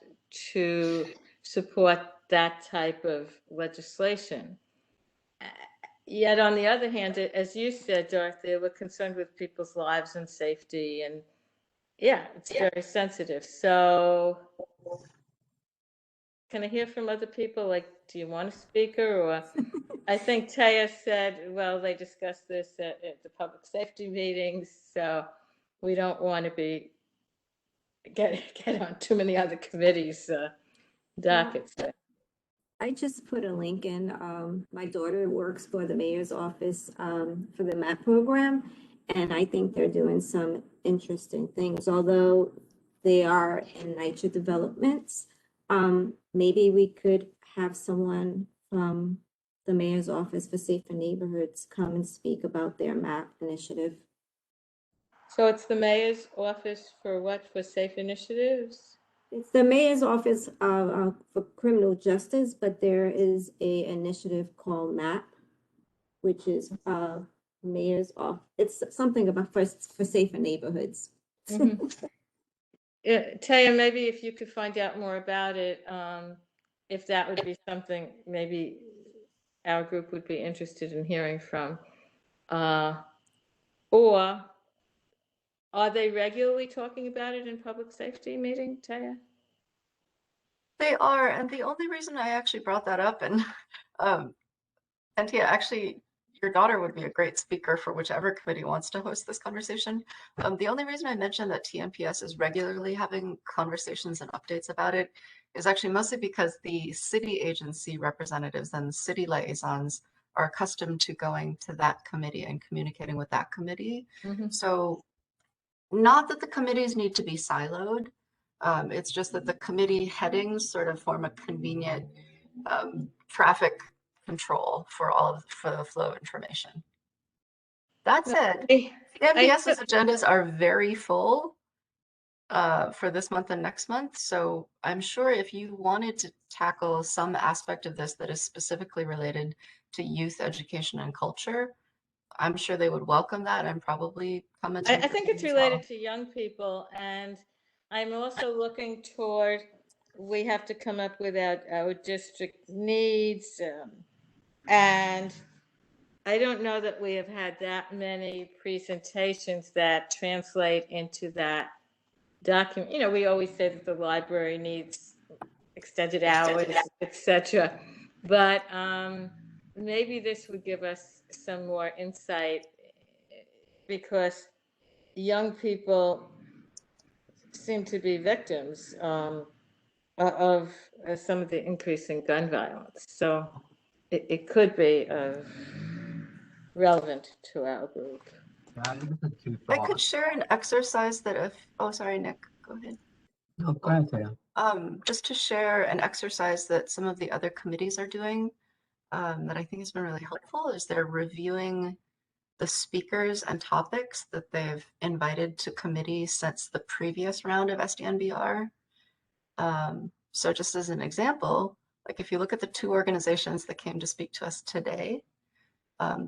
to support that type of legislation. Yet on the other hand, as you said, Dorothy, we're concerned with people's lives and safety, and it's very sensitive. So can I hear from other people? Like, do you want a speaker? Or I think Taya said, well, they discussed this at the public safety meetings, so we don't want to get on too many other committees' dockets. I just put a link in. My daughter works for the mayor's office for the MAP program. And I think they're doing some interesting things, although they are in NYCHA developments. Maybe we could have someone from the mayor's office for safer neighborhoods come and speak about their MAP initiative. So it's the mayor's office for what? For safe initiatives? It's the mayor's office for criminal justice, but there is a initiative called MAP, which is mayor's off. It's something about for safer neighborhoods. Taya, maybe if you could find out more about it, if that would be something maybe our group would be interested in hearing from. Or are they regularly talking about it in public safety meeting, Taya? They are, and the only reason I actually brought that up, and Tia, actually, your daughter would be a great speaker for whichever committee wants to host this conversation. The only reason I mentioned that TNPS is regularly having conversations and updates about it is actually mostly because the city agency representatives and city liaisons are accustomed to going to that committee and communicating with that committee. So not that the committees need to be siloed. It's just that the committee headings sort of form a convenient traffic control for the flow of information. That said, CMPS's agendas are very full for this month and next month. So I'm sure if you wanted to tackle some aspect of this that is specifically related to youth education and culture, I'm sure they would welcome that and probably come and I think it's related to young people, and I'm also looking toward, we have to come up with our district needs, and I don't know that we have had that many presentations that translate into that document. You know, we always say that the library needs extended hours, etc. But maybe this would give us some more insight, because young people seem to be victims of some of the increasing gun violence. So it could be relevant to our group. I could share an exercise that oh, sorry, Nick, go ahead. No, go ahead, Taya. Just to share an exercise that some of the other committees are doing that I think has been really helpful is they're reviewing the speakers and topics that they've invited to committees since the previous round of SDNBR. So just as an example, like if you look at the two organizations that came to speak to us today,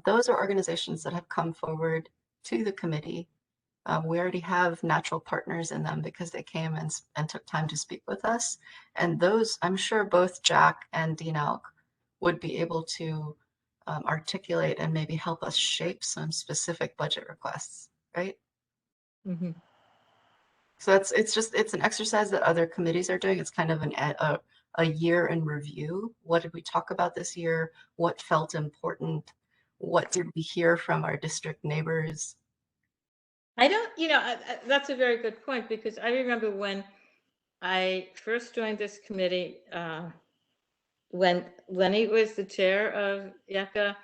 those are organizations that have come forward to the committee. We already have natural partners in them because they came and took time to speak with us. And those, I'm sure both Jack and DNALC would be able to articulate and maybe help us shape some specific budget requests, right? So it's an exercise that other committees are doing. It's kind of a year in review. What did we talk about this year? What felt important? What did we hear from our district neighbors? I don't, that's a very good point, because I remember when I first joined this committee, when Lenny was the chair of YECA,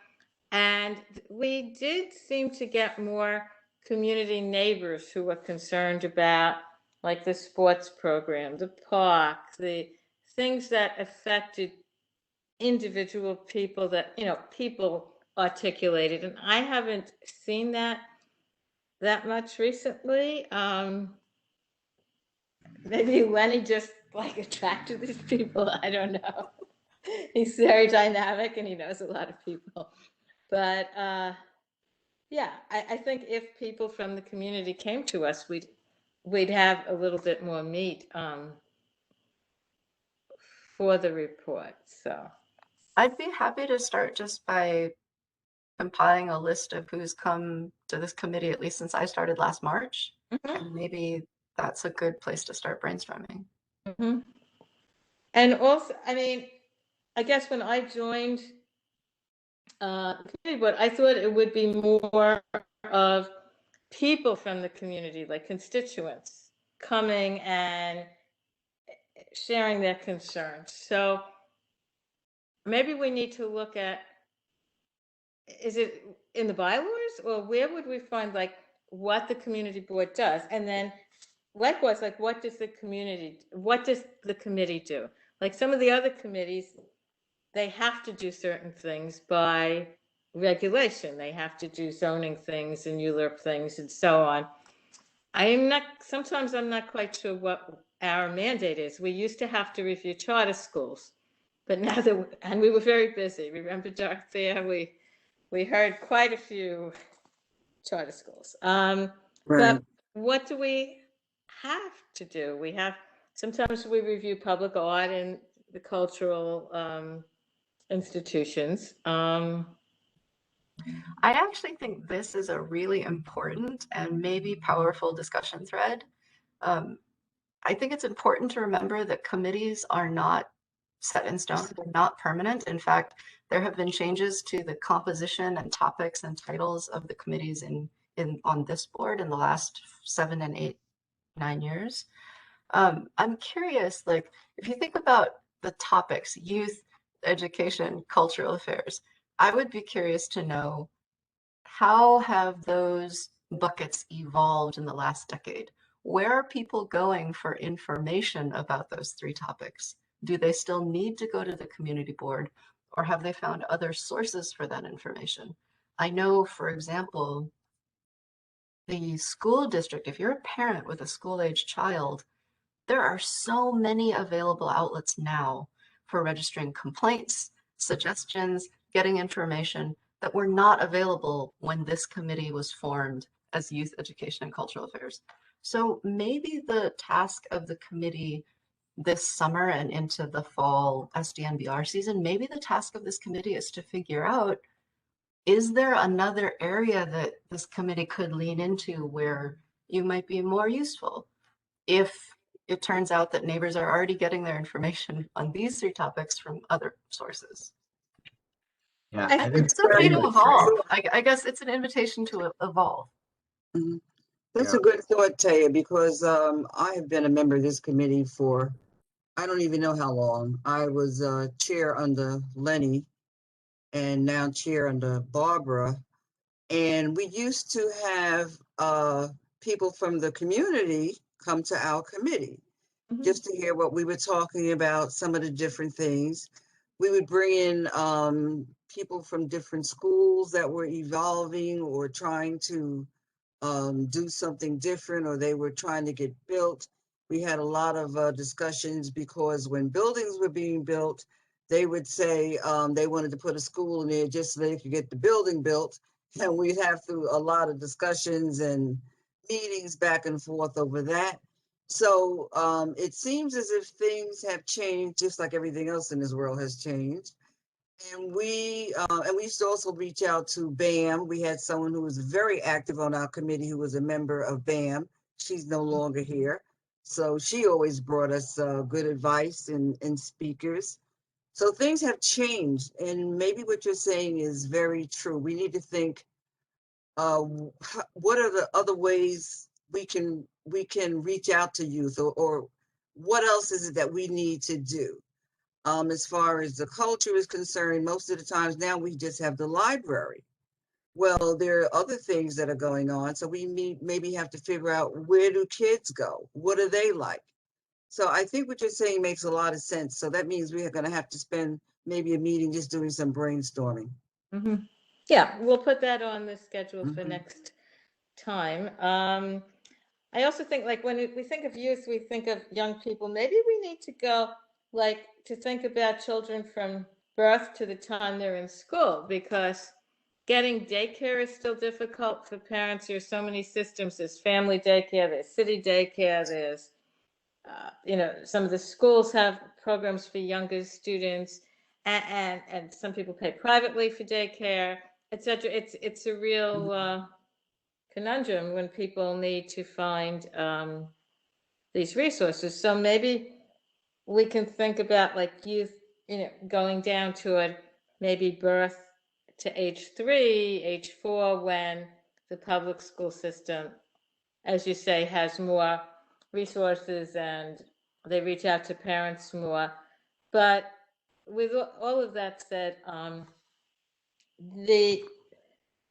and we did seem to get more community neighbors who were concerned about, like, the sports program, the park, the things that affected individual people that, people articulated. And I haven't seen that much recently. Maybe Lenny just attracted these people. I don't know. He's very dynamic and he knows a lot of people. But yeah, I think if people from the community came to us, we'd have a little bit more meat for the report. So I'd be happy to start just by compiling a list of who's come to this committee, at least since I started last March. And maybe that's a good place to start brainstorming. And also, I guess when I joined the committee, but I thought it would be more of people from the community, like constituents, coming and sharing their concerns. So maybe we need to look at, is it in the bylaws, or where would we find what the community board does, and then likewise, like what does the committee do? Like some of the other committees, they have to do certain things by regulation. They have to do zoning things and ULURP things and so on. Sometimes I'm not quite sure what our mandate is. We used to have to review charter schools, but now and we were very busy. Remember, Dorothea, we heard quite a few charter schools. Right. But what do we have to do? Sometimes we review public art and the cultural institutions. I actually think this is a really important and maybe powerful discussion thread. I think it's important to remember that committees are not set in stone. They're not permanent. In fact, there have been changes to the composition and topics and titles of the committees on this board in the last 7 and 8, 9 years. I'm curious, like, if you think about the topics, youth, education, cultural affairs, I would be curious to know, how have those buckets evolved in the last decade? Where are people going for information about those 3 topics? Do they still need to go to the community board, or have they found other sources for that information? I know, for example, the school district, if you're a parent with a school-age child, there are so many available outlets now for registering complaints, suggestions, getting information that were not available when this committee was formed as Youth Education and Cultural Affairs. So maybe the task of the committee this summer and into the fall SDNBR season, maybe the task of this committee is to figure out, is there another area that this committee could lean into where you might be more useful? If it turns out that neighbors are already getting their information on these 3 topics from other sources. Yeah, I It's okay to evolve. I guess it's an invitation to evolve. Mhm. That's Yeah. a good thought, Taya, because I have been a member of this committee for, I don't even know how long. I was chair under Lenny and now chair under Barbara. And we used to have people from the community come to our committee just to hear what we were talking about, some of the different things. We would bring in people from different schools that were evolving or trying to do something different, or they were trying to get built. We had a lot of discussions because when buildings were being built, they would say they wanted to put a school in there just so they could get the building built. And we'd have a lot of discussions and meetings back and forth over that. So it seems as if things have changed, just like everything else in this world has changed. And we used to also reach out to BAM. We had someone who was very active on our committee who was a member of BAM. She's no longer here. So she always brought us good advice and speakers. So things have changed. And maybe what you're saying is very true. We need to think, what are the other ways we can reach out to youth, or what else is it that we need to do? As far as the culture is concerned, most of the times now we just have the library. Well, there are other things that are going on. So we maybe have to figure out, where do kids go? What are they like? So I think what you're saying makes a lot of sense. So that means we are going to have to spend maybe a meeting just doing some brainstorming. Yeah, we'll put that on the schedule for next time. I also think, like, when we think of youth, we think of young people. Maybe we need to go, like, to think about children from birth to the time they're in school, because getting daycare is still difficult for parents. There's so many systems. There's family daycare, there's city daycare, there's, some of the schools have programs for younger students, and some people pay privately for daycare, etc. It's a real conundrum when people need to find these resources. So maybe we can think about, like, youth, going down to maybe birth to age 3, age 4, when the public school system, as you say, has more resources and they reach out to parents more. But with all of that said, the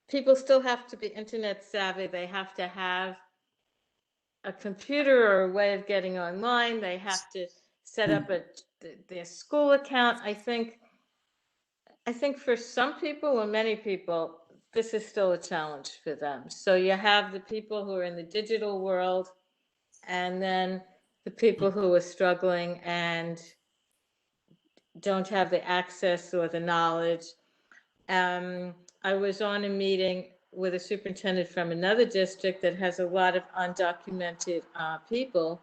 people still have to be internet savvy. They have to have a computer or a way of getting online. They have to set up their school account. I think for some people or many people, this is still a challenge for them. So you have the people who are in the digital world, and then the people who are struggling and don't have the access or the knowledge. I was on a meeting with a superintendent from another district that has a lot of undocumented people,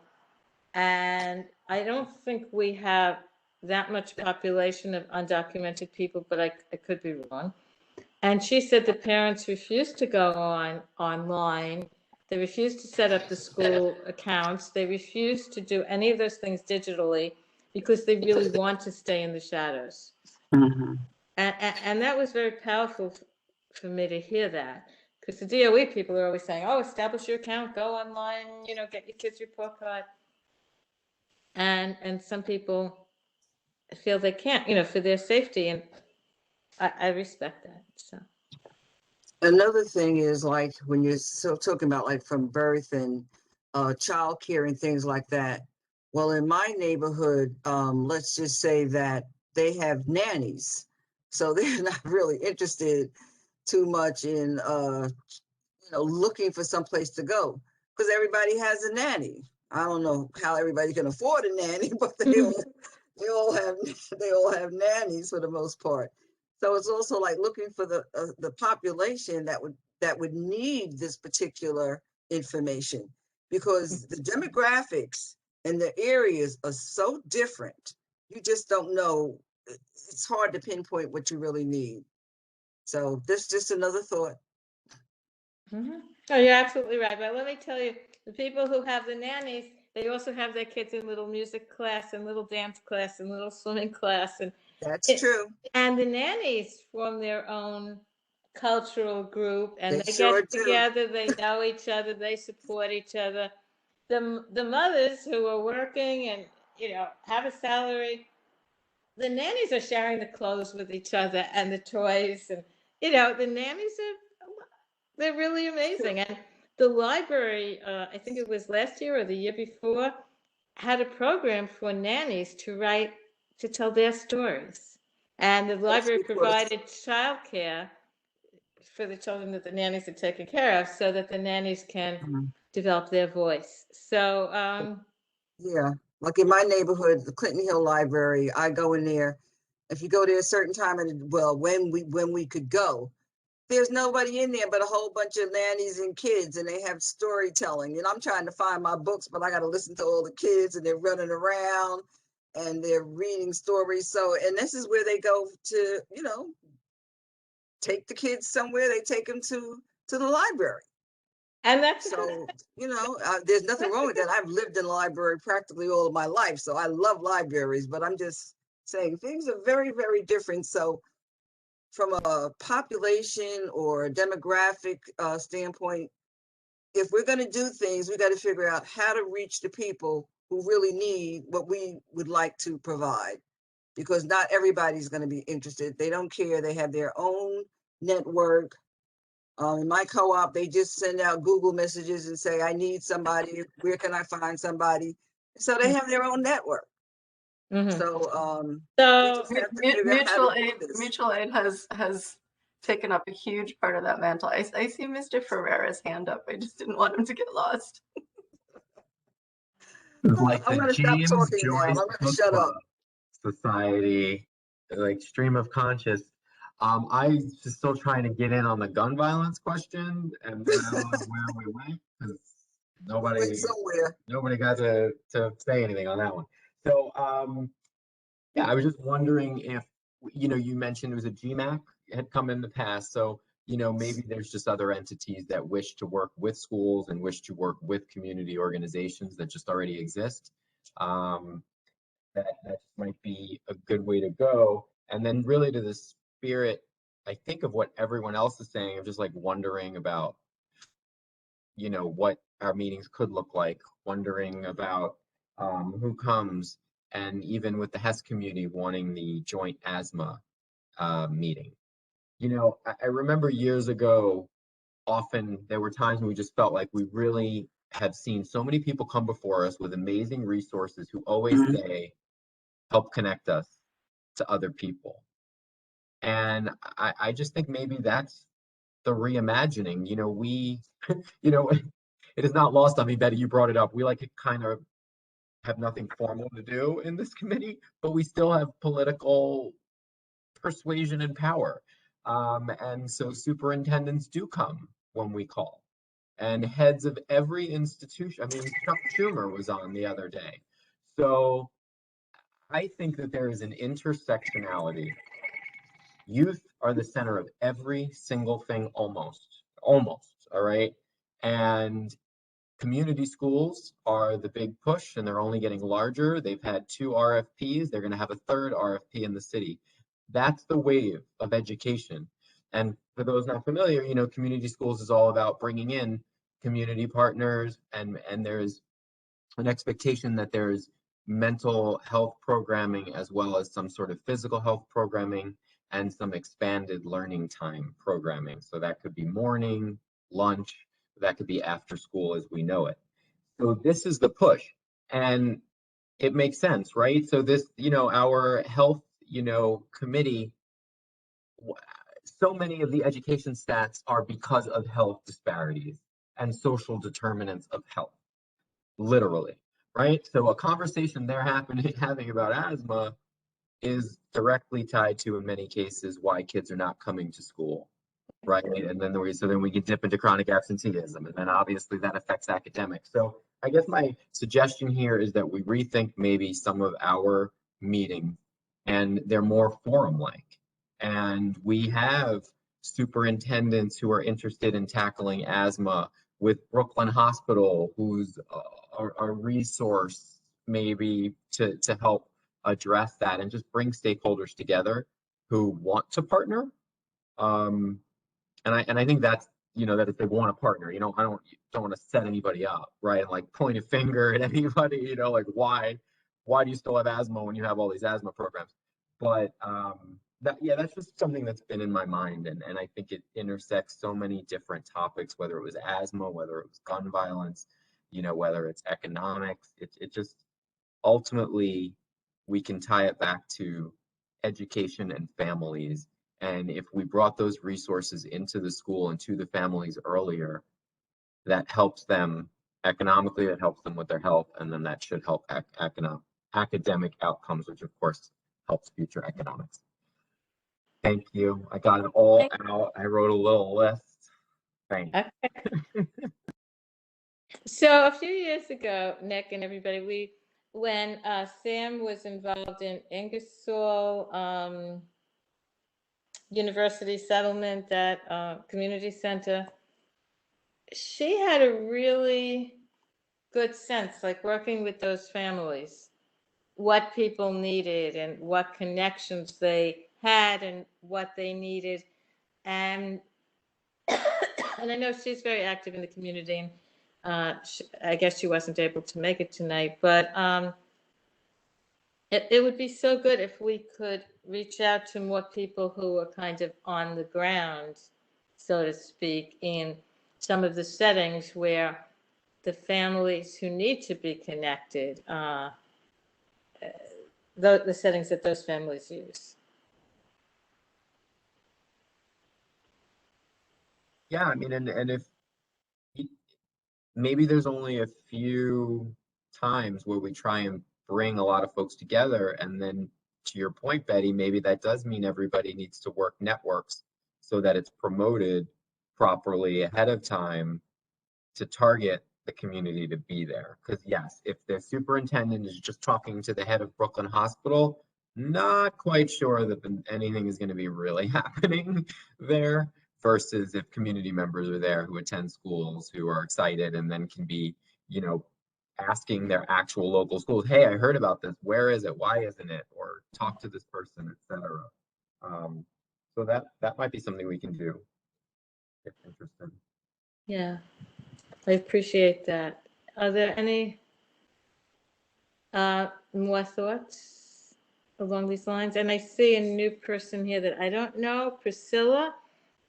and I don't think we have that much population of undocumented people, but I could be wrong. And she said the parents refused to go online. They refused to set up the school accounts. They refused to do any of those things digitally because they really want to stay in the shadows. And that was very powerful for me to hear that, because the DOE people are always saying, oh, establish your account, go online, get your kids' report card. And some people feel they can't, for their safety, and I respect that. So Another thing is, like, when you're still talking about like from birth and childcare and things like that. Well, in my neighborhood, let's just say that they have nannies, so they're not really interested too much in looking for some place to go, because everybody has a nanny. I don't know how everybody can afford a nanny, but they all have nannies for the most part. So it's also like looking for the population that would need this particular information, because the demographics and the areas are so different. You just don't know. It's hard to pinpoint what you really need. So this just another thought. Oh, you're absolutely right. But let me tell you, the people who have the nannies, they also have their kids in little music class and little dance class and little swimming class. And that's true. And the nannies form their own cultural group, and they sure get together, they know each other, they support each other. The mothers who are working and, have a salary, the nannies are sharing the clothes with each other and the toys, and, the nannies they're really amazing. And the library, I think it was last year or the year before, had a program for nannies to tell their stories. And the library provided childcare for the children that the nannies are taking care of, so that the nannies can develop their voice. So, yeah, like in my neighborhood, the Clinton Hill Library, I go in there. If you go there a certain time, when we could go, there's nobody in there but a whole bunch of nannies and kids, and they have storytelling. And I'm trying to find my books, but I got to listen to all the kids, and they're running around and they're reading stories. So, and this is where they go to, take the kids somewhere. They take them to the library. And that's so, there's nothing wrong with that. I've lived in a library practically all of my life, so I love libraries, but I'm just saying things are very, very different. So from a population or a demographic standpoint, if we're going to do things, we got to figure out how to reach the people who really need what we would like to provide, because not everybody's going to be interested. They don't care. They have their own network. In my co-op, they just send out Google messages and say, I need somebody. Where can I find somebody? So they have their own network. So, mutual aid has taken up a huge part of that mantle. I see Mr. Ferrera's hand up. I just didn't want him to get lost. Like I'm the going to stop talking now. I'm going to shut up. Society, like stream of conscious. I just still trying to get in on the gun violence question, and then I don't know where we went, because nobody got to say anything on that one. So yeah, I was just wondering if, you mentioned it was a GMAC had come in the past. So, maybe there's just other entities that wish to work with schools and wish to work with community organizations that just already exist. That just might be a good way to go. And then really to the spirit, I think, of what everyone else is saying, of just like wondering about, what our meetings could look like, wondering about who comes, and even with the HES community wanting the joint asthma meeting. you know, I remember years ago, often there were times when we just felt like we really have seen so many people come before us with amazing resources who always say, help connect us to other people. And I just think maybe that's the reimagining. You know, we, you know, it is not lost on me, Betty, you brought it up. We like to kind of have nothing formal to do in this committee, but we still have political persuasion and power. And so superintendents do come when we call, and heads of every institution. I mean, Chuck Schumer was on the other day. So I think that there is an intersectionality. Youth are the center of every single thing, almost, all right? And community schools are the big push, and they're only getting larger. They've had 2 RFPs. They're going to have a 3rd RFP in the city. That's the wave of education. And for those not familiar, you know, community schools is all about bringing in community partners, and there's an expectation that there's mental health programming as well as some sort of physical health programming and some expanded learning time programming. So that could be morning, lunch, that could be after school as we know it. So this is the push, and it makes sense, right? So this, you know, our health, you know, committee, so many of the education stats are because of health disparities and social determinants of health, literally, right? So a conversation they're having about asthma is directly tied to, in many cases, why kids are not coming to school, right? And then we can dip into chronic absenteeism, and then obviously that affects academics. So I guess my suggestion here is that we rethink maybe some of our meetings, and they're more forum-like. And we have superintendents who are interested in tackling asthma with Brooklyn Hospital, who's a resource maybe to help address that, and just bring stakeholders together who want to partner. And I think that's, you know, that if they want to partner, you know, I don't want to set anybody up, right? And like point a finger at anybody, you know, like why do you still have asthma when you have all these asthma programs? But that's just something that's been in my mind, and I think it intersects so many different topics, whether it was asthma, whether it was gun violence, you know, whether it's economics. It just ultimately we can tie it back to education and families. And if we brought those resources into the school and to the families earlier, that helps them economically, that helps them with their health, and then that should help academic outcomes, which of course helps future economics. Thank you. I got it all out. I wrote a little list. Thanks. Okay. So a few years ago, Nick and everybody, when Sam was involved in Ingersoll University settlement, that community center, she had a really good sense, like working with those families, what people needed and what connections they had and what they needed. And and I know she's very active in the community, and I guess she wasn't able to make it tonight, but it would be so good if we could reach out to more people who are kind of on the ground, so to speak, in some of the settings where the families who need to be connected, the settings that those families use. Yeah, I mean, and if maybe there's only a few times where we try and bring a lot of folks together, and then to your point, Betty, maybe that does mean everybody needs to work networks so that it's promoted properly ahead of time to target the community to be there. Because yes, if the superintendent is just talking to the head of Brooklyn Hospital, not quite sure that anything is going to be really happening there, versus if community members are there who attend schools, who are excited, and then can be, you know, asking their actual local schools, hey, I heard about this, where is it, why isn't it, or talk to this person, etc. So that might be something we can do if interested. Yeah, I appreciate that. Are there any more thoughts? along these lines. And I see a new person here that I don't know, Priscilla.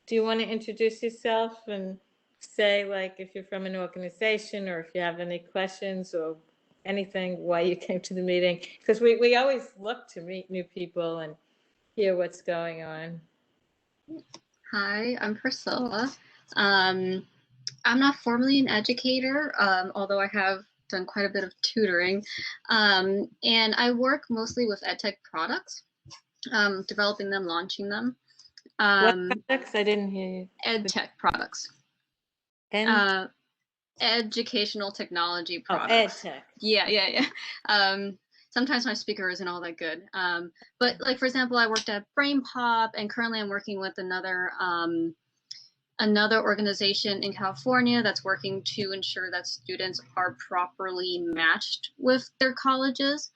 Do you want to introduce yourself and say, like, if you're from an organization or if you have any questions or anything, why you came to the meeting? Because we always look to meet new people and hear what's going on. Hi, I'm Priscilla. I'm not formally an educator, although I have done quite a bit of tutoring. And I work mostly with EdTech products, developing them, launching them. What products? I didn't hear you. EdTech products. And Educational technology products. Oh, EdTech. Yeah. Sometimes my speaker isn't all that good. But like, for example, I worked at Brain Pop, and currently I'm working with another organization in California that's working to ensure that students are properly matched with their colleges,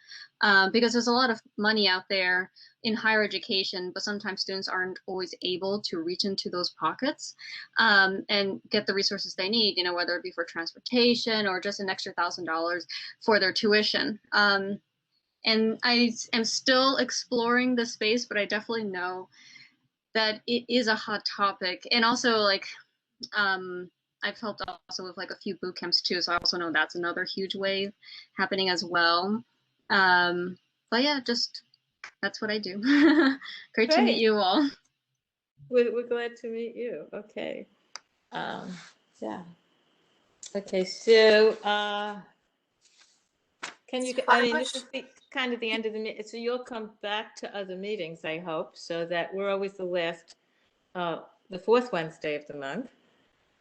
because there's a lot of money out there in higher education, but sometimes students aren't always able to reach into those pockets and get the resources they need, you know, whether it be for transportation or just an extra $1,000 for their tuition. And I am still exploring the space, but I definitely know that it is a hot topic. And also, like, I've helped also with like a few boot camps too, so I also know that's another huge wave happening as well. But yeah, just that's what I do. Great to meet you all. We're glad to meet you. Okay. Yeah. Okay, so can you, I mean, this is kind of the end of the meeting, so you'll come back to other meetings, I hope, so that we're always the last, the fourth Wednesday of the month.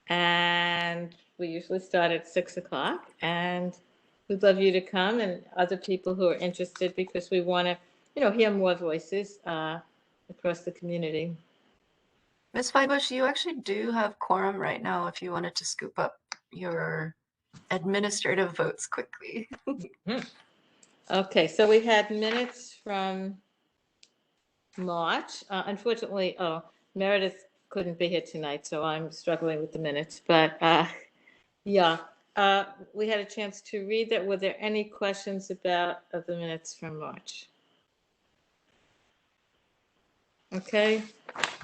And we usually start at 6 o'clock, and we'd love you to come and other people who are interested, because we want to, you know, hear more voices across the community. Ms. Feibush, you actually do have quorum right now if you wanted to scoop up your administrative votes quickly. Okay, so we had minutes from March. Unfortunately, Meredith couldn't be here tonight, so I'm struggling with the minutes. But yeah, we had a chance to read that. Were there any questions about the minutes from March? Okay.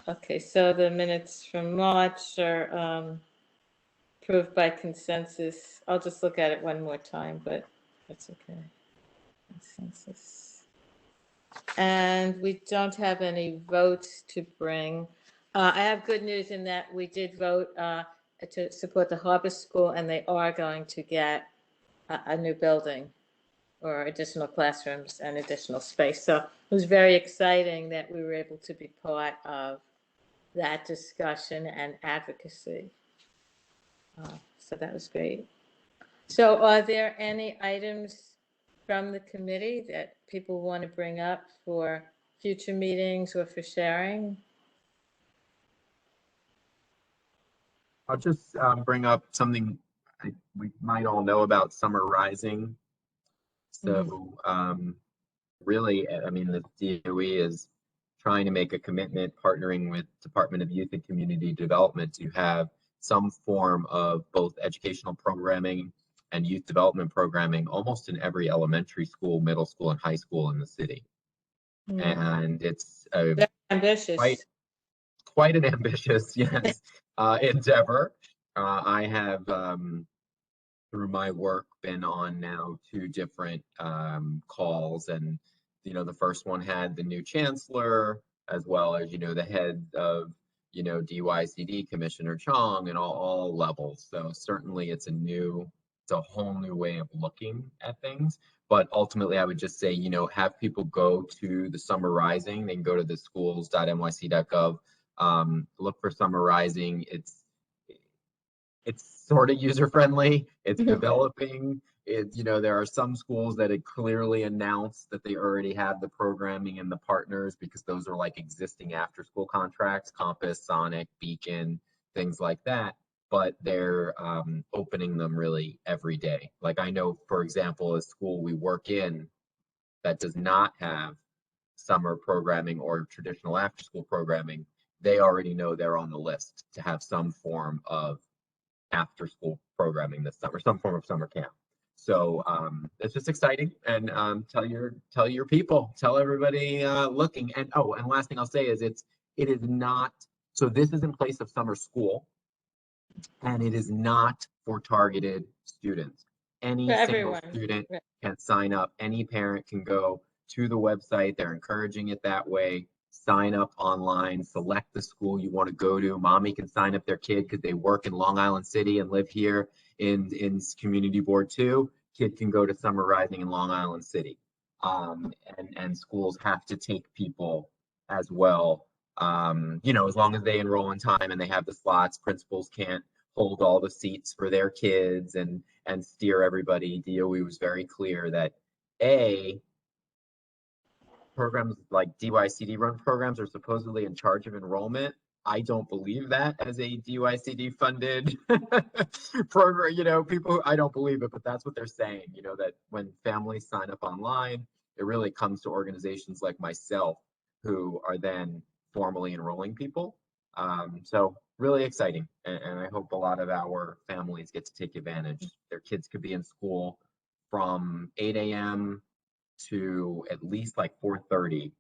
Okay, so the minutes from March are approved by consensus. I'll just look at it one more time, but that's okay. Consensus. And we don't have any votes to bring. I have good news in that we did vote to support the Harbor School, and they are going to get a new building or additional classrooms and additional space. So it was very exciting that we were able to be part of that discussion and advocacy. So that was great. So are there any items from the committee that people want to bring up for future meetings or for sharing? I'll just bring up something we might all know about Summer Rising. So really, I mean, the DOE is trying to make a commitment, partnering with Department of Youth and Community Development, to have some form of both educational programming and youth development programming almost in every elementary school, middle school, and high school in the city. And it's very ambitious. Quite an ambitious, yes, endeavor. I have, through my work, been on now 2 different calls, and you know, the first one had the new chancellor, as well as, you know, the head of, you know, DYCD, Commissioner Chong, and all levels. So certainly it's a whole new way of looking at things. But ultimately, I would just say, you know, have people go to the Summer Rising. They can go to the schools.nyc.gov, look for Summer Rising. It's sort of user friendly. It's developing. You know, there are some schools that had clearly announced that they already had the programming and the partners, because those are like existing after school contracts, Compass, Sonic, Beacon, things like that. But they're opening them really every day. Like, I know, for example, a school we work in that does not have summer programming or traditional after school programming, they already know they're on the list to have some form of after school programming this summer, some form of summer camp. So it's just exciting, and tell your people, tell everybody looking. And oh, and last thing I'll say is it is not, so this is in place of summer school, and it is not for targeted students. Any For single everyone. student Right. can sign up. Any parent can go to the website. They're encouraging it that way. Sign up online, select the school you want to go to. Mommy can sign up their kid because they work in Long Island City and live here in Community Board 2. Kid can go to Summer Rising in Long Island City. And schools have to take people as well. You know, as long as they enroll in time and they have the slots, principals can't hold all the seats for their kids and steer everybody. DOE was very clear that programs like DYCD run programs are supposedly in charge of enrollment. I don't believe that as a DYCD funded program. You know, people, I don't believe it, but that's what they're saying. You know, that when families sign up online, it really comes to organizations like myself who are then formally enrolling people. So really exciting. And I hope a lot of our families get to take advantage. Their kids could be in school from 8 a.m. to at least like 4:30,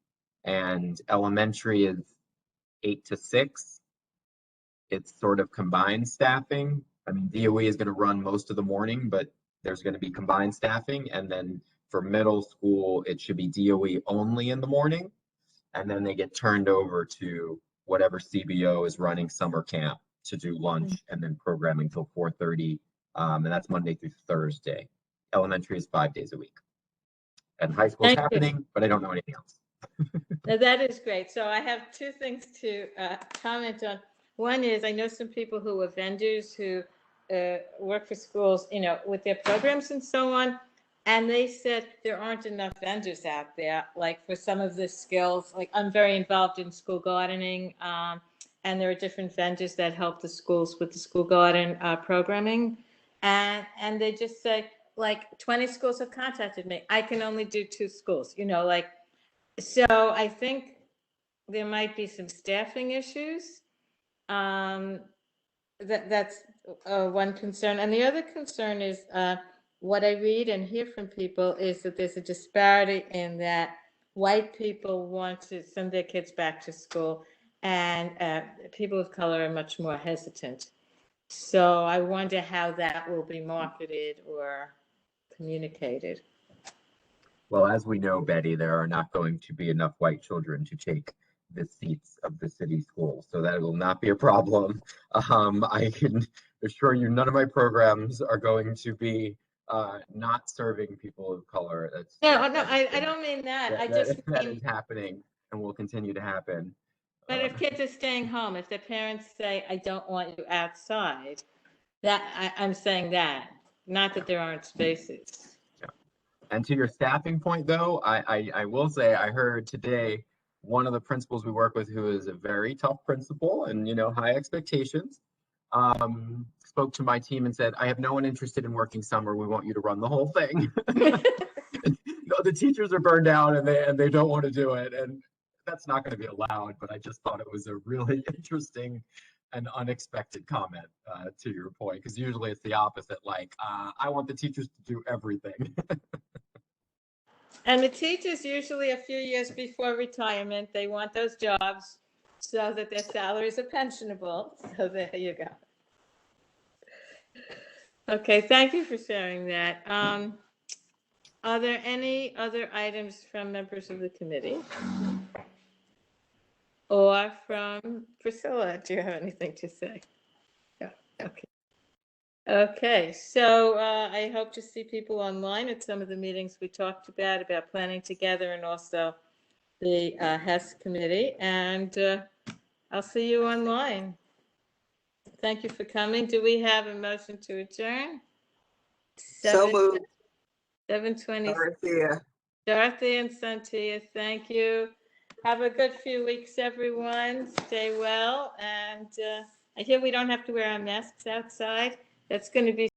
and elementary is 8 to 6. It's sort of combined staffing. I mean, DOE is going to run most of the morning, but there's going to be combined staffing. And then for middle school, it should be DOE only in the morning. And then they get turned over to whatever CBO is running summer camp to do lunch and then programming till 4:30. And that's Monday through Thursday. Elementary is 5 days a week. And high school is Thank you. happening, but I don't know anything else. Now, that is great. So I have two things to comment on. One is I know some people who are vendors who work for schools, you know, with their programs and so on. And they said there aren't enough vendors out there, like for some of the skills. Like I'm very involved in school gardening, and there are different vendors that help the schools with the school garden programming. And they just say, like 20 schools have contacted me. I can only do 2 schools, you know, like, so I think there might be some staffing issues. That's one concern. And the other concern is what I read and hear from people is that there's a disparity in that white people want to send their kids back to school, and people of color are much more hesitant. So I wonder how that will be marketed or communicated. Well, as we know, Betty, there are not going to be enough white children to take the seats of the city schools, so that will not be a problem. I can assure you none of my programs are going to be not serving people of color. No, I don't mean that. I just that mean, is happening and will continue to happen. but if kids are staying home, if their parents say, I don't want you outside, I'm saying that, not that there aren't spaces. Yeah. And to your staffing point, though, I will say I heard today one of the principals we work with, who is a very tough principal and, you know, high expectations, spoke to my team and said, I have no one interested in working summer. We want you to run the whole thing. The teachers are burned out and they don't want to do it. And that's not going to be allowed. But I just thought it was a really interesting and unexpected comment to your point, because usually it's the opposite. Like, I want the teachers to do everything. And the teachers usually a few years before retirement, they want those jobs so that their salaries are pensionable. So there you go. Okay, thank you for sharing that. Are there any other items from members of the committee? Or from Priscilla? Do you have anything to say? No. Okay. Okay, so I hope to see people online at some of the meetings we talked about planning together, and also the HES committee. And I'll see you online. Thank you for coming. Do we have a motion to adjourn? So moved. 7:20. Dorothea. Dorothy and Santia, thank you. Have a good few weeks, everyone. Stay well. And I hear we don't have to wear our masks outside. That's going to be